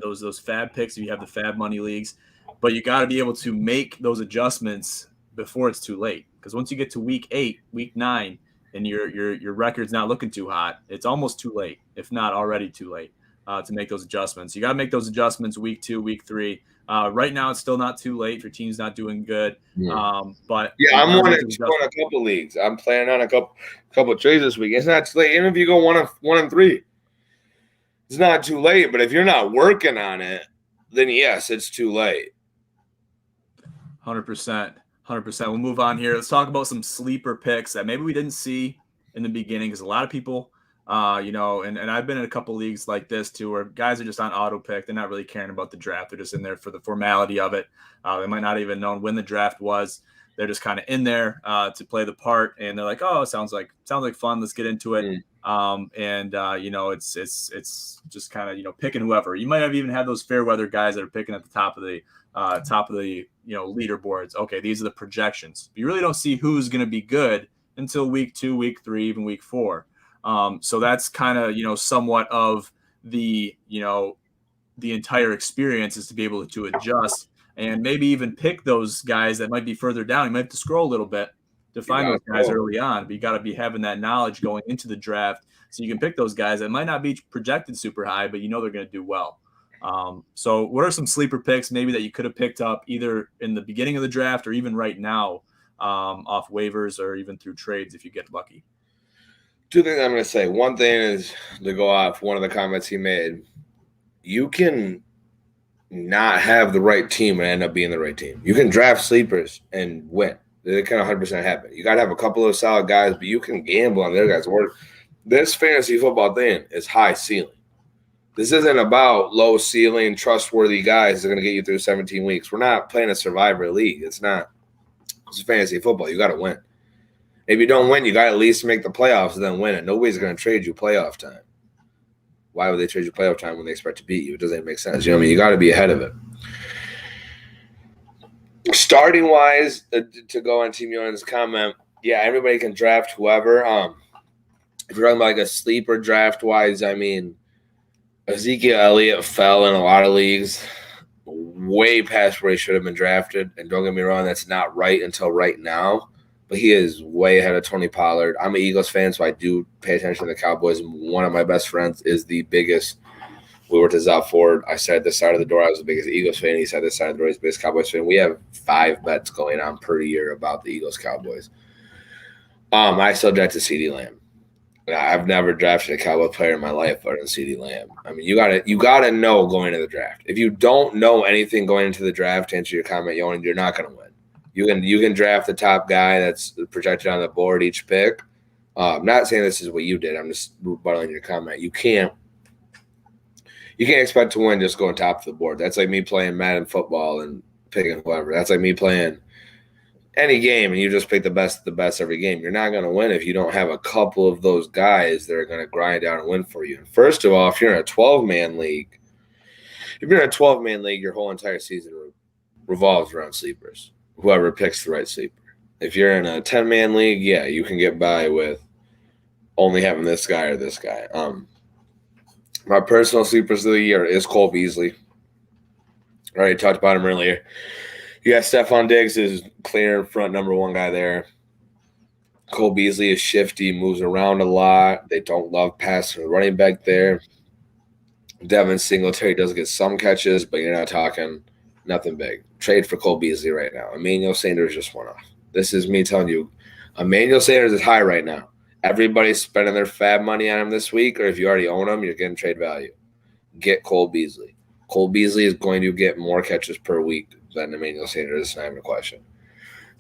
those fab picks. If you have the fab money leagues, but you got to be able to make those adjustments before it's too late. Because once you get to week 8, week 9, and your record's not looking too hot, it's almost too late, if not already too late, to make those adjustments. You got to make those adjustments week 2, week 3. Right now, it's still not too late if your team's not doing good. But I'm on a couple leagues. I'm planning on a couple trades this week. It's not too late. Even if you go 1-3, it's not too late. But if you're not working on it, then yes, it's too late. 100%. 100%. We'll move on here. Let's talk about some sleeper picks that maybe we didn't see in the beginning, because a lot of people, and I've been in a couple leagues like this too, where guys are just on auto pick. They're not really caring about the draft. They're just in there for the formality of it. They might not even know when the draft was. They're just kind of in there to play the part, and they're like, "Oh, it sounds like fun. Let's get into it." It's just kind of picking whoever. You might have even had those fair weather guys that are picking at the top of the leaderboards. Okay, these are the projections. But you really don't see who's going to be good until week 2, week 3, even week 4. So that's kind of somewhat of the the entire experience, is to be able to adjust and maybe even pick those guys that might be further down. You might have to scroll a little bit to find those guys early on, but you got to be having that knowledge going into the draft so you can pick those guys that might not be projected super high, but they're going to do well. So what are some sleeper picks maybe that you could have picked up either in the beginning of the draft or even right now off waivers or even through trades if you get lucky? 2 things I'm going to say. One thing is to go off one of the comments he made. You can not have the right team and end up being the right team. You can draft sleepers and win. It can 100% happen. You got to have a couple of solid guys, but you can gamble on the other guys' work. This fantasy football thing is high ceiling. This isn't about low ceiling, trustworthy guys that are going to get you through 17 weeks. We're not playing a survivor league. It's not. It's fantasy football. You got to win. If you don't win, you got to at least make the playoffs and then win it. Nobody's going to trade you playoff time. Why would they trade you playoff time when they expect to beat you? It doesn't make sense. You got to be ahead of it. Starting wise, to go on Team Young's comment, yeah, everybody can draft whoever. If you're talking about like a sleeper draft wise, Ezekiel Elliott fell in a lot of leagues way past where he should have been drafted. And don't get me wrong, that's not right until right now. But he is way ahead of Tony Pollard. I'm an Eagles fan, so I do pay attention to the Cowboys. One of my best friends is the biggest. We were to Zop Ford. I sat at this side of the door. I was the biggest Eagles fan. He sat at this side of the door. He's the biggest Cowboys fan. We have 5 bets going on per year about the Eagles Cowboys. I still drafted CeeDee Lamb. I've never drafted a Cowboy player in my life other than CeeDee Lamb. You gotta know going into the draft. If you don't know anything going into the draft, to answer your comment, Yohan, you're not gonna win. You can draft the top guy that's projected on the board each pick. I'm not saying this is what you did. I'm just rebuttaling your comment. You can't expect to win just going top of the board. That's like me playing Madden football and picking whoever. That's like me playing any game and you just pick the best every game. You're not going to win if you don't have a couple of those guys that are going to grind out and win for you. And first of all, if you're in a 12-man league, your whole entire season revolves around sleepers. Whoever picks the right sleeper. If you're in a 10-man league, yeah, you can get by with only having this guy or this guy. My personal sleepers of the year is Cole Beasley. I already talked about him earlier. You got Stephon Diggs is clear in front, number 1 guy there. Cole Beasley is shifty, moves around a lot. They don't love passing the running back there. Devin Singletary does get some catches, but you're not talking nothing big. Trade for Cole Beasley right now. Emmanuel Sanders just went off. This is me telling you, Emmanuel Sanders is high right now. Everybody's spending their fab money on him this week, or if you already own him, you're getting trade value. Get Cole Beasley. Cole Beasley is going to get more catches per week than Emmanuel Sanders. It's not even a question.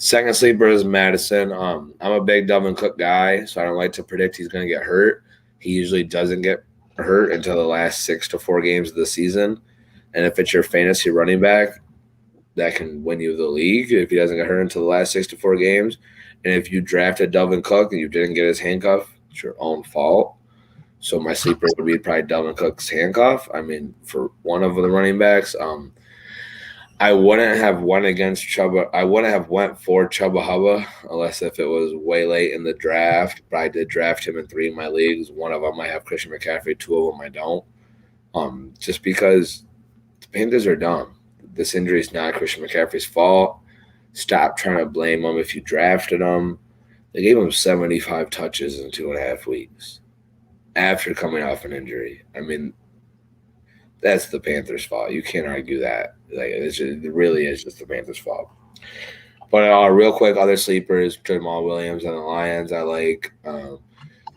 Second sleeper is Madison. I'm a big Dalvin Cook guy, so I don't like to predict he's going to get hurt. He usually doesn't get hurt until the last 6 to 4 games of the season. And if it's your fantasy running back, that can win you the league if he doesn't get hurt until the last 6 to 4 games. And if you drafted Dalvin Cook and you didn't get his handcuff, it's your own fault. So my sleeper would be probably Dalvin Cook's handcuff. I mean, for one of the running backs, I wouldn't have went against Chuba. I wouldn't have went for Chuba Hubbard unless if it was way late in the draft. But I did draft him in 3 of my leagues. One of them I have Christian McCaffrey. 2 of them I don't. Just because the Panthers are dumb. This injury is not Christian McCaffrey's fault. Stop trying to blame him if you drafted him. They gave him 75 touches in 2.5 weeks after coming off an injury. I mean, that's the Panthers' fault. You can't argue that. Like it really is just the Panthers' fault. But real quick, other sleepers, Jamal Williams and the Lions. I like.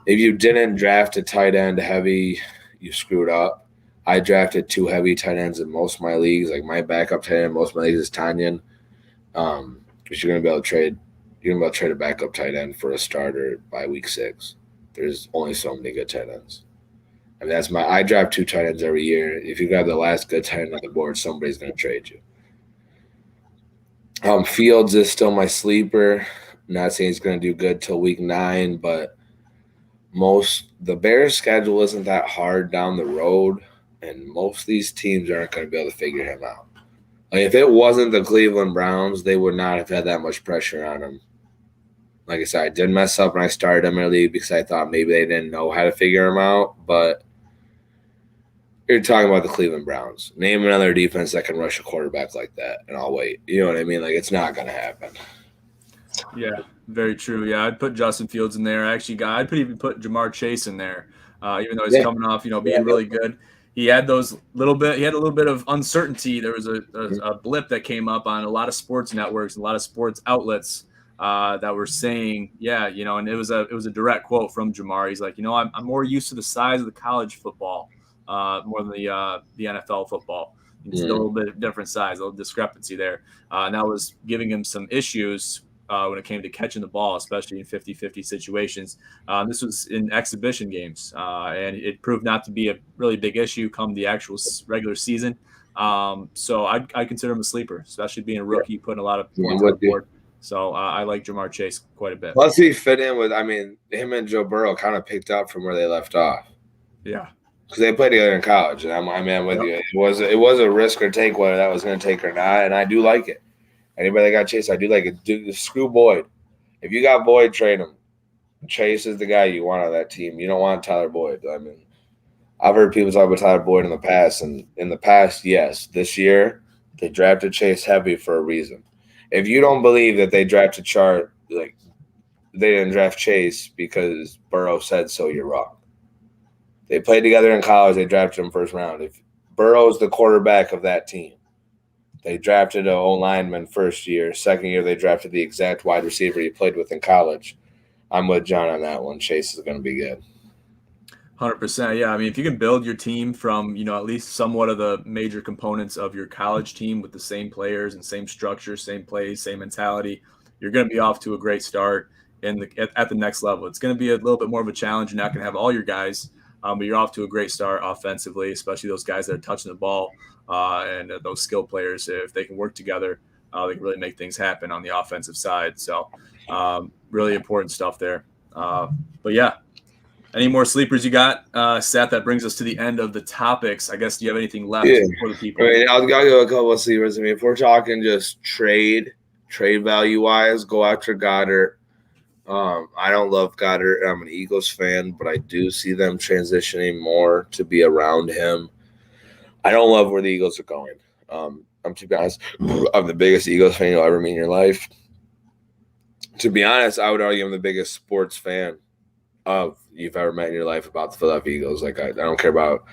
If you didn't draft a tight end heavy, you screwed up. I drafted 2 heavy tight ends in most of my leagues. Like my backup tight end in most of my leagues is Tanyan. Because you're gonna be able to trade. You're gonna be able to trade a backup tight end for a starter by week 6. There's only so many good tight ends. I mean, I draft 2 tight ends every year. If you grab the last good tight end on the board, somebody's going to trade you. Fields is still my sleeper. Not saying he's going to do good till week 9, but the Bears' schedule isn't that hard down the road, and most of these teams aren't going to be able to figure him out. Like if it wasn't the Cleveland Browns, they would not have had that much pressure on him. Like I said, I did mess up when I started him in the league because I thought maybe they didn't know how to figure him out, but you're talking about the Cleveland Browns. Name another defense that can rush a quarterback like that, and I'll wait. You know what I mean? Like, it's not going to happen. Yeah, very true. Yeah, I'd put Justin Fields in there. I'd even put Jamar Chase in there, even though he's coming off, being really good. He had a little bit of uncertainty. There was a blip that came up on a lot of sports networks, a lot of sports outlets that were saying, and it was a direct quote from Jamar. He's like, I'm more used to the size of the college football. More than the NFL football. It's a little bit different size, a little discrepancy there. And that was giving him some issues when it came to catching the ball, especially in 50-50 situations. This was in exhibition games, and it proved not to be a really big issue come the actual regular season. So I consider him a sleeper, especially being a rookie, putting a lot of points on the board. So I like Jamar Chase quite a bit. Plus he fit in with, him and Joe Burrow kind of picked up from where they left off. Yeah. Because they played together in college, and I'm with you. It was a risk or take whether that was going to take or not, and I do like it. Anybody that got Chase, I do like it. Screw Boyd. If you got Boyd, trade him. Chase is the guy you want on that team. You don't want Tyler Boyd. I've heard people talk about Tyler Boyd in the past, and in the past, yes. This year, they drafted Chase heavy for a reason. If you don't believe that they drafted they didn't draft Chase because Burrow said so, you're wrong. They played together in college. They drafted him first round. If Burrow's the quarterback of that team, they drafted an O-lineman first year. Second year, they drafted the exact wide receiver he played with in college. I'm with John on that one. Chase is going to be good. 100%. Yeah. If you can build your team from, at least somewhat of the major components of your college team with the same players and same structure, same plays, same mentality, you're going to be off to a great start at the next level. It's going to be a little bit more of a challenge. You're not going to have all your guys. But you're off to a great start offensively, especially those guys that are touching the ball and those skill players. If they can work together, they can really make things happen on the offensive side. So really important stuff there. But yeah, any more sleepers you got, Seth? That brings us to the end of the topics. I guess, do you have anything left for the people? I'll go a couple of sleepers. If we're talking just trade value-wise, go after Goddard. I don't love Goddard. I'm an Eagles fan, but I do see them transitioning more to be around him. I don't love where the Eagles are going. I'm to be honest, I'm the biggest Eagles fan you'll ever meet in your life. To be honest, I would argue I'm the biggest sports fan you've ever met in your life about the Philadelphia Eagles. Like I don't care about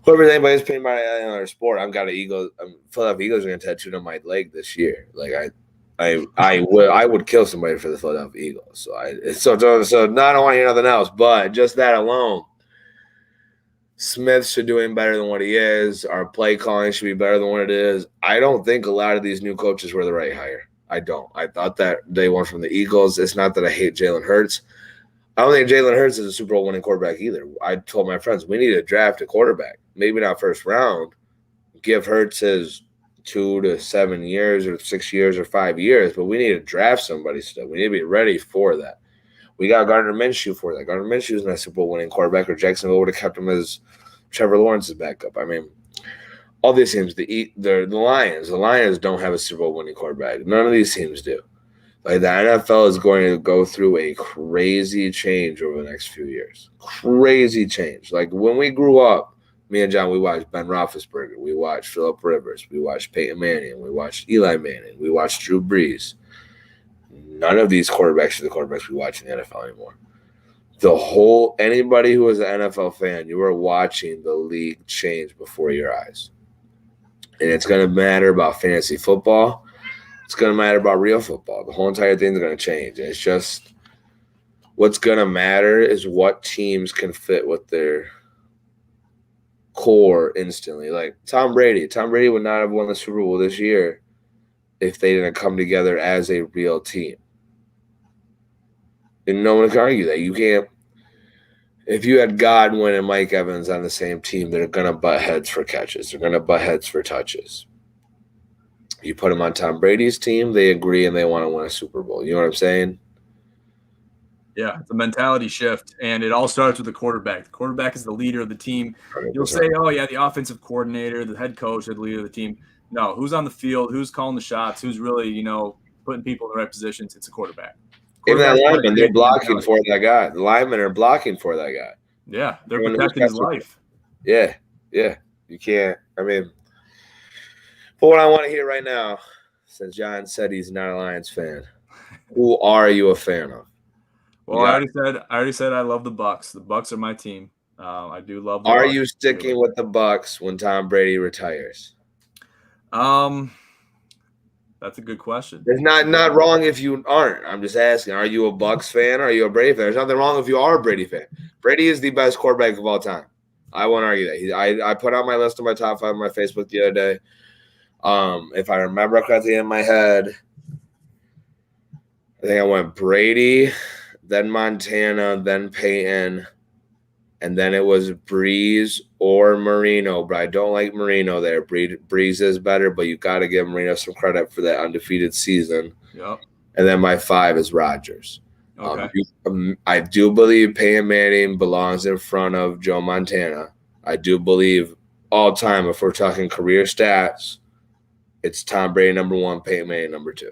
whoever anybody's paying my other sport. I've got an Eagles. Philadelphia Eagles are going to tattoo on my leg this year. Like I would kill somebody for the Philadelphia Eagles. So now I don't want to hear nothing else, but just that alone, Smith should do him better than what he is. Our play calling should be better than what it is. I don't think a lot of these new coaches were the right hire. I don't. I thought that day one from the Eagles. It's not that I hate Jalen Hurts. I don't think Jalen Hurts is a Super Bowl winning quarterback either. I told my friends we need to draft a quarterback. Maybe not first round. Give Hurts his 2 to 7 years or 6 years or 5 years, but we need to draft somebody still. We need to be ready for that. We got Gardner Minshew for that. Gardner Minshew is not a Super Bowl winning quarterback, or Jacksonville would have kept him as Trevor Lawrence's backup. I mean, all these teams, the Lions don't have a Super Bowl winning quarterback. None of these teams do. Like, the NFL is going to go through a crazy change over the next few years. Crazy change. Like, when we grew up, me and John, we watched Ben Roethlisberger. We watched Phillip Rivers. We watched Peyton Manning. We watched Eli Manning. We watched Drew Brees. None of these quarterbacks are the quarterbacks we watch in the NFL anymore. Anybody who is an NFL fan, you are watching the league change before your eyes. And it's going to matter about fantasy football. It's going to matter about real football. The whole entire thing is going to change. And it's just what's going to matter is what teams can fit with their core instantly. Like Tom Brady. Tom Brady would not have won the Super Bowl this year if they didn't come together as a real team. And no one can argue that. You can't. If you had Godwin and Mike Evans on the same team, they're going to butt heads for catches. They're going to butt heads for touches. You put them on Tom Brady's team, they agree and they want to win a Super Bowl. You know what I'm saying? Yeah, it's a mentality shift, and it all starts with the quarterback. The quarterback is the leader of the team. 100%. You'll say, oh, yeah, the offensive coordinator, the head coach, the leader of the team. No, who's on the field, who's calling the shots, who's really, putting people in the right positions? It's a quarterback. Even that lineman, they're blocking for that guy. The linemen are blocking for that guy. Yeah, they're protecting his life. Yeah. You can't. I mean, but what I want to hear right now, since John said he's not a Lions fan, who are you a fan of? Well, I already said I love the Bucs. The Bucs are my team. I do love the Are Bucs. you sticking with the Bucs when Tom Brady retires? That's a good question. It's not wrong if you aren't. I'm just asking. Are you a Bucs fan or are you a Brady fan? There's nothing wrong if you are a Brady fan. Brady is the best quarterback of all time. I won't argue that. I put out my list of my top 5 on my Facebook the other day. If I remember correctly in my head, I think I went Brady, then Montana, then Peyton, and then it was Breeze or Marino, but I don't like Marino there. Breeze is better, but you got to give Marino some credit for that undefeated season. Yep. And then my 5 is Rodgers. Okay. I do believe Peyton Manning belongs in front of Joe Montana. I do believe all time, if we're talking career stats, it's Tom Brady number 1, Peyton Manning number 2.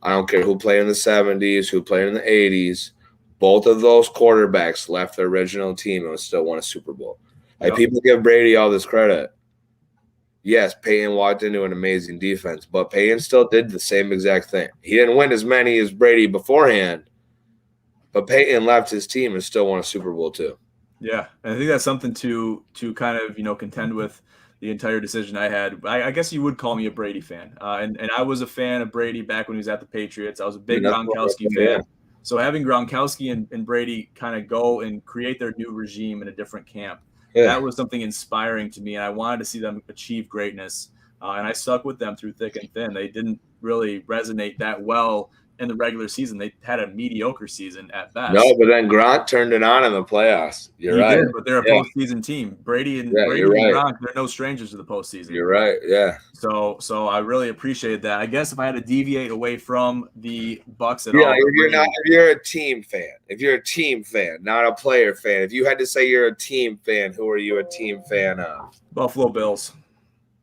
I don't care who played in the 70s, who played in the 80s. Both of those quarterbacks left their original team and still won a Super Bowl. Like, people give Brady all this credit. Yes, Peyton walked into an amazing defense, but Peyton still did the same exact thing. He didn't win as many as Brady beforehand, but Peyton left his team and still won a Super Bowl too. Yeah, and I think that's something to kind of contend with the entire decision I had. I guess you would call me a Brady fan, and I was a fan of Brady back when he was at the Patriots. I was a big Gronkowski fan. So having Gronkowski and Brady kind of go and create their new regime in a different camp, that was something inspiring to me, and I wanted to see them achieve greatness. And I stuck with them through thick and thin. They didn't really resonate that well in the regular season. They had a mediocre season at best. No, but then Gronk turned it on in the playoffs. You're right. Did, but they're a postseason team. Brady and Gronk, they're no strangers to the postseason. You're right. Yeah. So I really appreciated that. I guess if I had to deviate away from the Bucs at all. Yeah, if you're a team fan, not a player fan. If you had to say you're a team fan, who are you a team fan of? Buffalo Bills.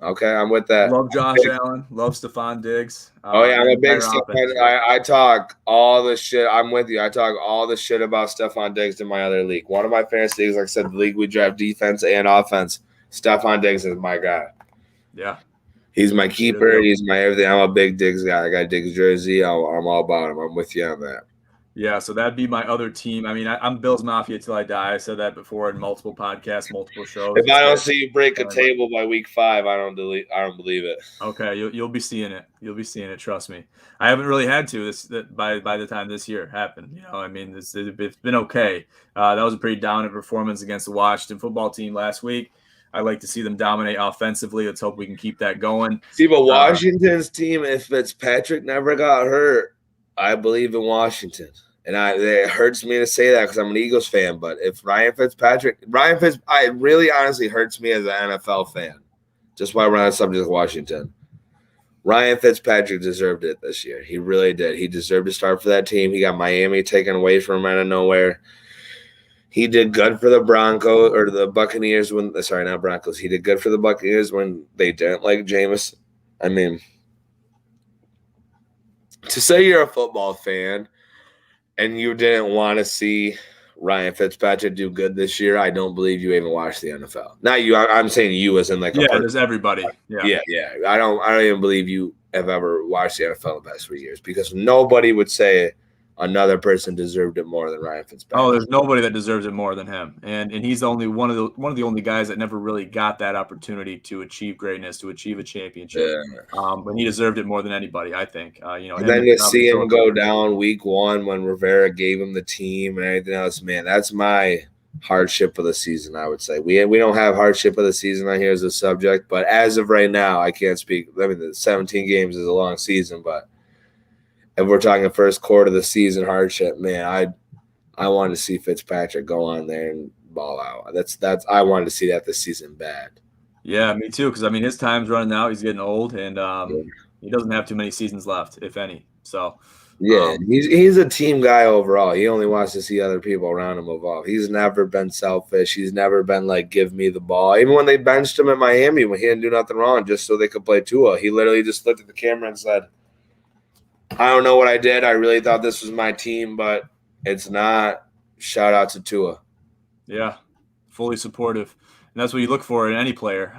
Okay, I'm with that. Love Josh Allen. Love Stephon Diggs. I'm a big Stephon. I talk all the shit. I'm with you. I talk all the shit about Stephon Diggs in my other league. One of my fantasy leagues, like I said, the league we draft defense and offense. Stephon Diggs is my guy. Yeah. He's my keeper. He's my everything. I'm a big Diggs guy. I got Diggs jersey. I'm all about him. I'm with you on that. Yeah, so that'd be my other team. I mean, I'm Bills Mafia till I die. I said that before in multiple podcasts, multiple shows. If I don't see you break a table by week 5, I don't believe it. Okay, you'll be seeing it. You'll be seeing it. Trust me. I haven't really had to by the time this year happened. I mean, it's been okay. That was a pretty dominant performance against the Washington football team last week. I like to see them dominate offensively. Let's hope we can keep that going. See, but Washington's team, if Fitzpatrick never got hurt, I believe in Washington. And it hurts me to say that because I'm an Eagles fan. But if it really honestly hurts me as an NFL fan. Just while we're on the subject of Washington. Ryan Fitzpatrick deserved it this year. He really did. He deserved to start for that team. He got Miami taken away from him out of nowhere. He did good for the Broncos or the Buccaneers not Broncos. He did good for the Buccaneers when they didn't like Jameis. I mean, to say you're a football fan and you didn't want to see Ryan Fitzpatrick do good this year, I don't believe you even watched the NFL. Not you. I'm saying you as in like there's everybody. Yeah. I don't even believe you have ever watched the NFL in the past 3 years because nobody would say another person deserved it more than Ryan Fitzpatrick. Oh, there's nobody that deserves it more than him, and he's the only one of the only guys that never really got that opportunity to achieve greatness, to achieve a championship. But he deserved it more than anybody, I think. And then to see him go down week 1 when Rivera gave him the team and everything else, man, that's my hardship of the season. I would say we don't have hardship of the season on here as a subject, but as of right now, I can't speak. I mean, the 17 games is a long season, but if we're talking first quarter of the season hardship, man, I wanted to see Fitzpatrick go on there and ball out. I wanted to see that this season bad. Yeah, me too. Because I mean, his time's running out. He's getting old, and he doesn't have too many seasons left, if any. So he's a team guy overall. He only wants to see other people around him evolve. He's never been selfish. He's never been like, give me the ball. Even when they benched him at Miami when he didn't do nothing wrong, just so they could play Tua, he literally just looked at the camera and said, I don't know what I did. I really thought this was my team, but it's not. Shout out to Tua. Yeah, fully supportive. And that's what you look for in any player,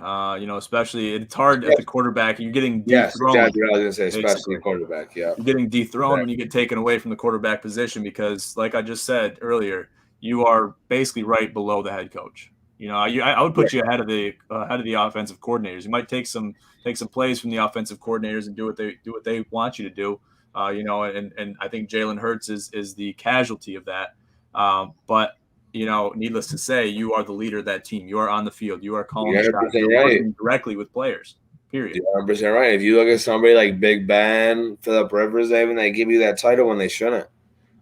especially it's hard at the quarterback. You're getting dethroned. Yes, exactly what I was going to say, especially quarterback, yeah. You're getting dethroned when you get taken away from the quarterback position because, like I just said earlier, you are basically right below the head coach. I would put you ahead of the offensive coordinators. You might take some plays from the offensive coordinators and do what they want you to do. And I think Jalen Hurts is the casualty of that. But needless to say, you are the leader of that team. You are on the field. You are calling the shots. You're working directly with players. Period. You're 100% right. If you look at somebody like Big Ben, Phillip Rivers, they give you that title when they shouldn't.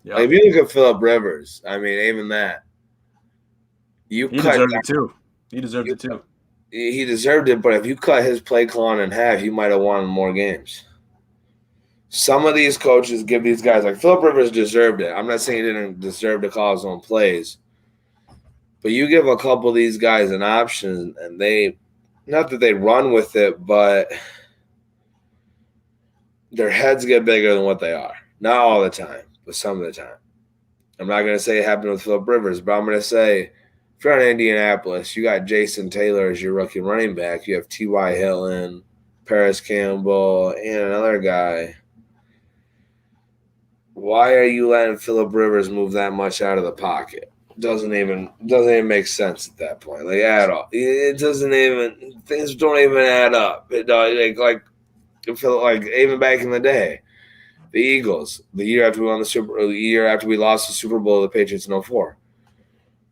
Yep. Like if you look at Phillip Rivers, I mean, even that. He deserved it too. He deserved it too. He deserved it, but if you cut his play calling in half, you might have won more games. Some of these coaches give these guys, like Phillip Rivers deserved it. I'm not saying he didn't deserve to call his own plays. But you give a couple of these guys an option, and they – not that they run with it, but their heads get bigger than what they are. Not all the time, but some of the time. I'm not going to say it happened with Phillip Rivers, but I'm going to say if you're in Indianapolis, you got Jason Taylor as your rookie running back. You have T.Y. Hilton, Paris Campbell, and another guy. Why are you letting Phillip Rivers move that much out of the pocket? Doesn't even make sense at that point, like at all. It doesn't even things don't even add up. It like even back in the day, the Eagles, the year after we lost the Super Bowl to the Patriots in 2004.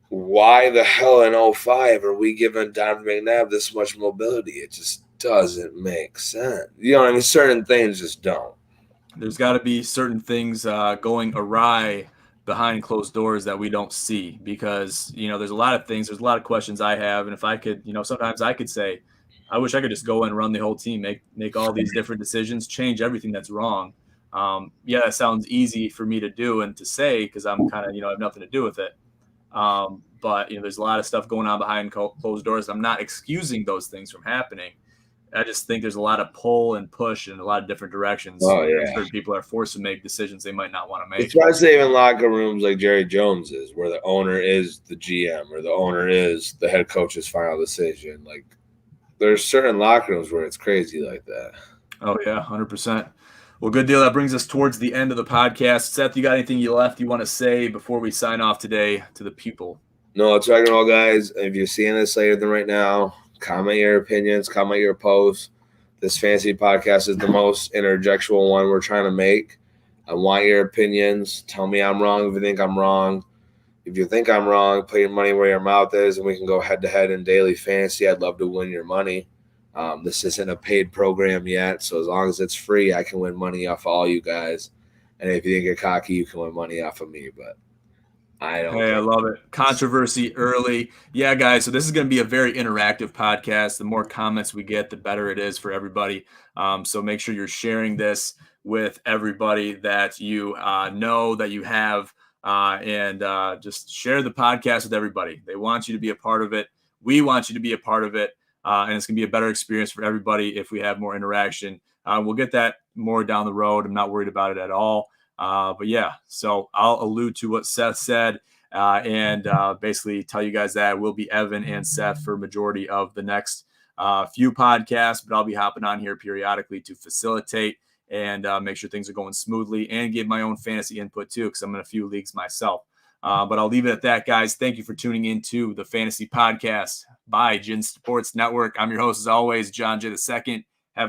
Why the hell in 2005 are we giving Donovan McNabb this much mobility? It just doesn't make sense. You know what I mean? Certain things just don't. There's got to be certain things going awry behind closed doors that we don't see because, there's a lot of things, there's a lot of questions I have. And if I could, sometimes I could say, I wish I could just go and run the whole team, make all these different decisions, change everything that's wrong. That sounds easy for me to do and to say because I'm kind of, have nothing to do with it. But, there's a lot of stuff going on behind closed doors. I'm not excusing those things from happening. I just think there's a lot of pull and push in a lot of different directions. Oh, yeah. Certain people are forced to make decisions they might not want to make. Especially in locker rooms like Jerry Jones is, where the owner is the GM or the owner is the head coach's final decision. Like, there's certain locker rooms where it's crazy like that. Oh, yeah, 100%. Well, good deal. That brings us towards the end of the podcast. Seth, you got anything you want to say before we sign off today to the people? No, it's rock and roll, guys. If you're seeing this later than right now, comment your opinions, comment your posts. This fantasy podcast is the most interjectual one we're trying to make. I want your opinions. Tell me I'm wrong if you think I'm wrong. if you think I'm wrong, put your money where your mouth is, and we can go head-to-head in daily fantasy. I'd love to win your money. This isn't a paid program yet, so as long as it's free, I can win money off all you guys. And if you think you're cocky, you can win money off of me, but I don't Hey, care. I love it. Controversy early. Yeah, guys. So this is going to be a very interactive podcast. The more comments we get, the better it is for everybody. So make sure you're sharing this with everybody that you know that you have, and just share the podcast with everybody. They want you to be a part of it. We want you to be a part of it, and it's going to be a better experience for everybody if we have more interaction. We'll get that more down the road. I'm not worried about it at all. But yeah, so I'll allude to what Seth said and basically tell you guys that we'll be Evan and Seth for majority of the next few podcasts, but I'll be hopping on here periodically to facilitate and make sure things are going smoothly and give my own fantasy input too, because I'm in a few leagues myself. But I'll leave it at that, guys. Thank you for tuning into the Fantasy Podcast by Gin Sports Network. I'm your host, as always, John J. II.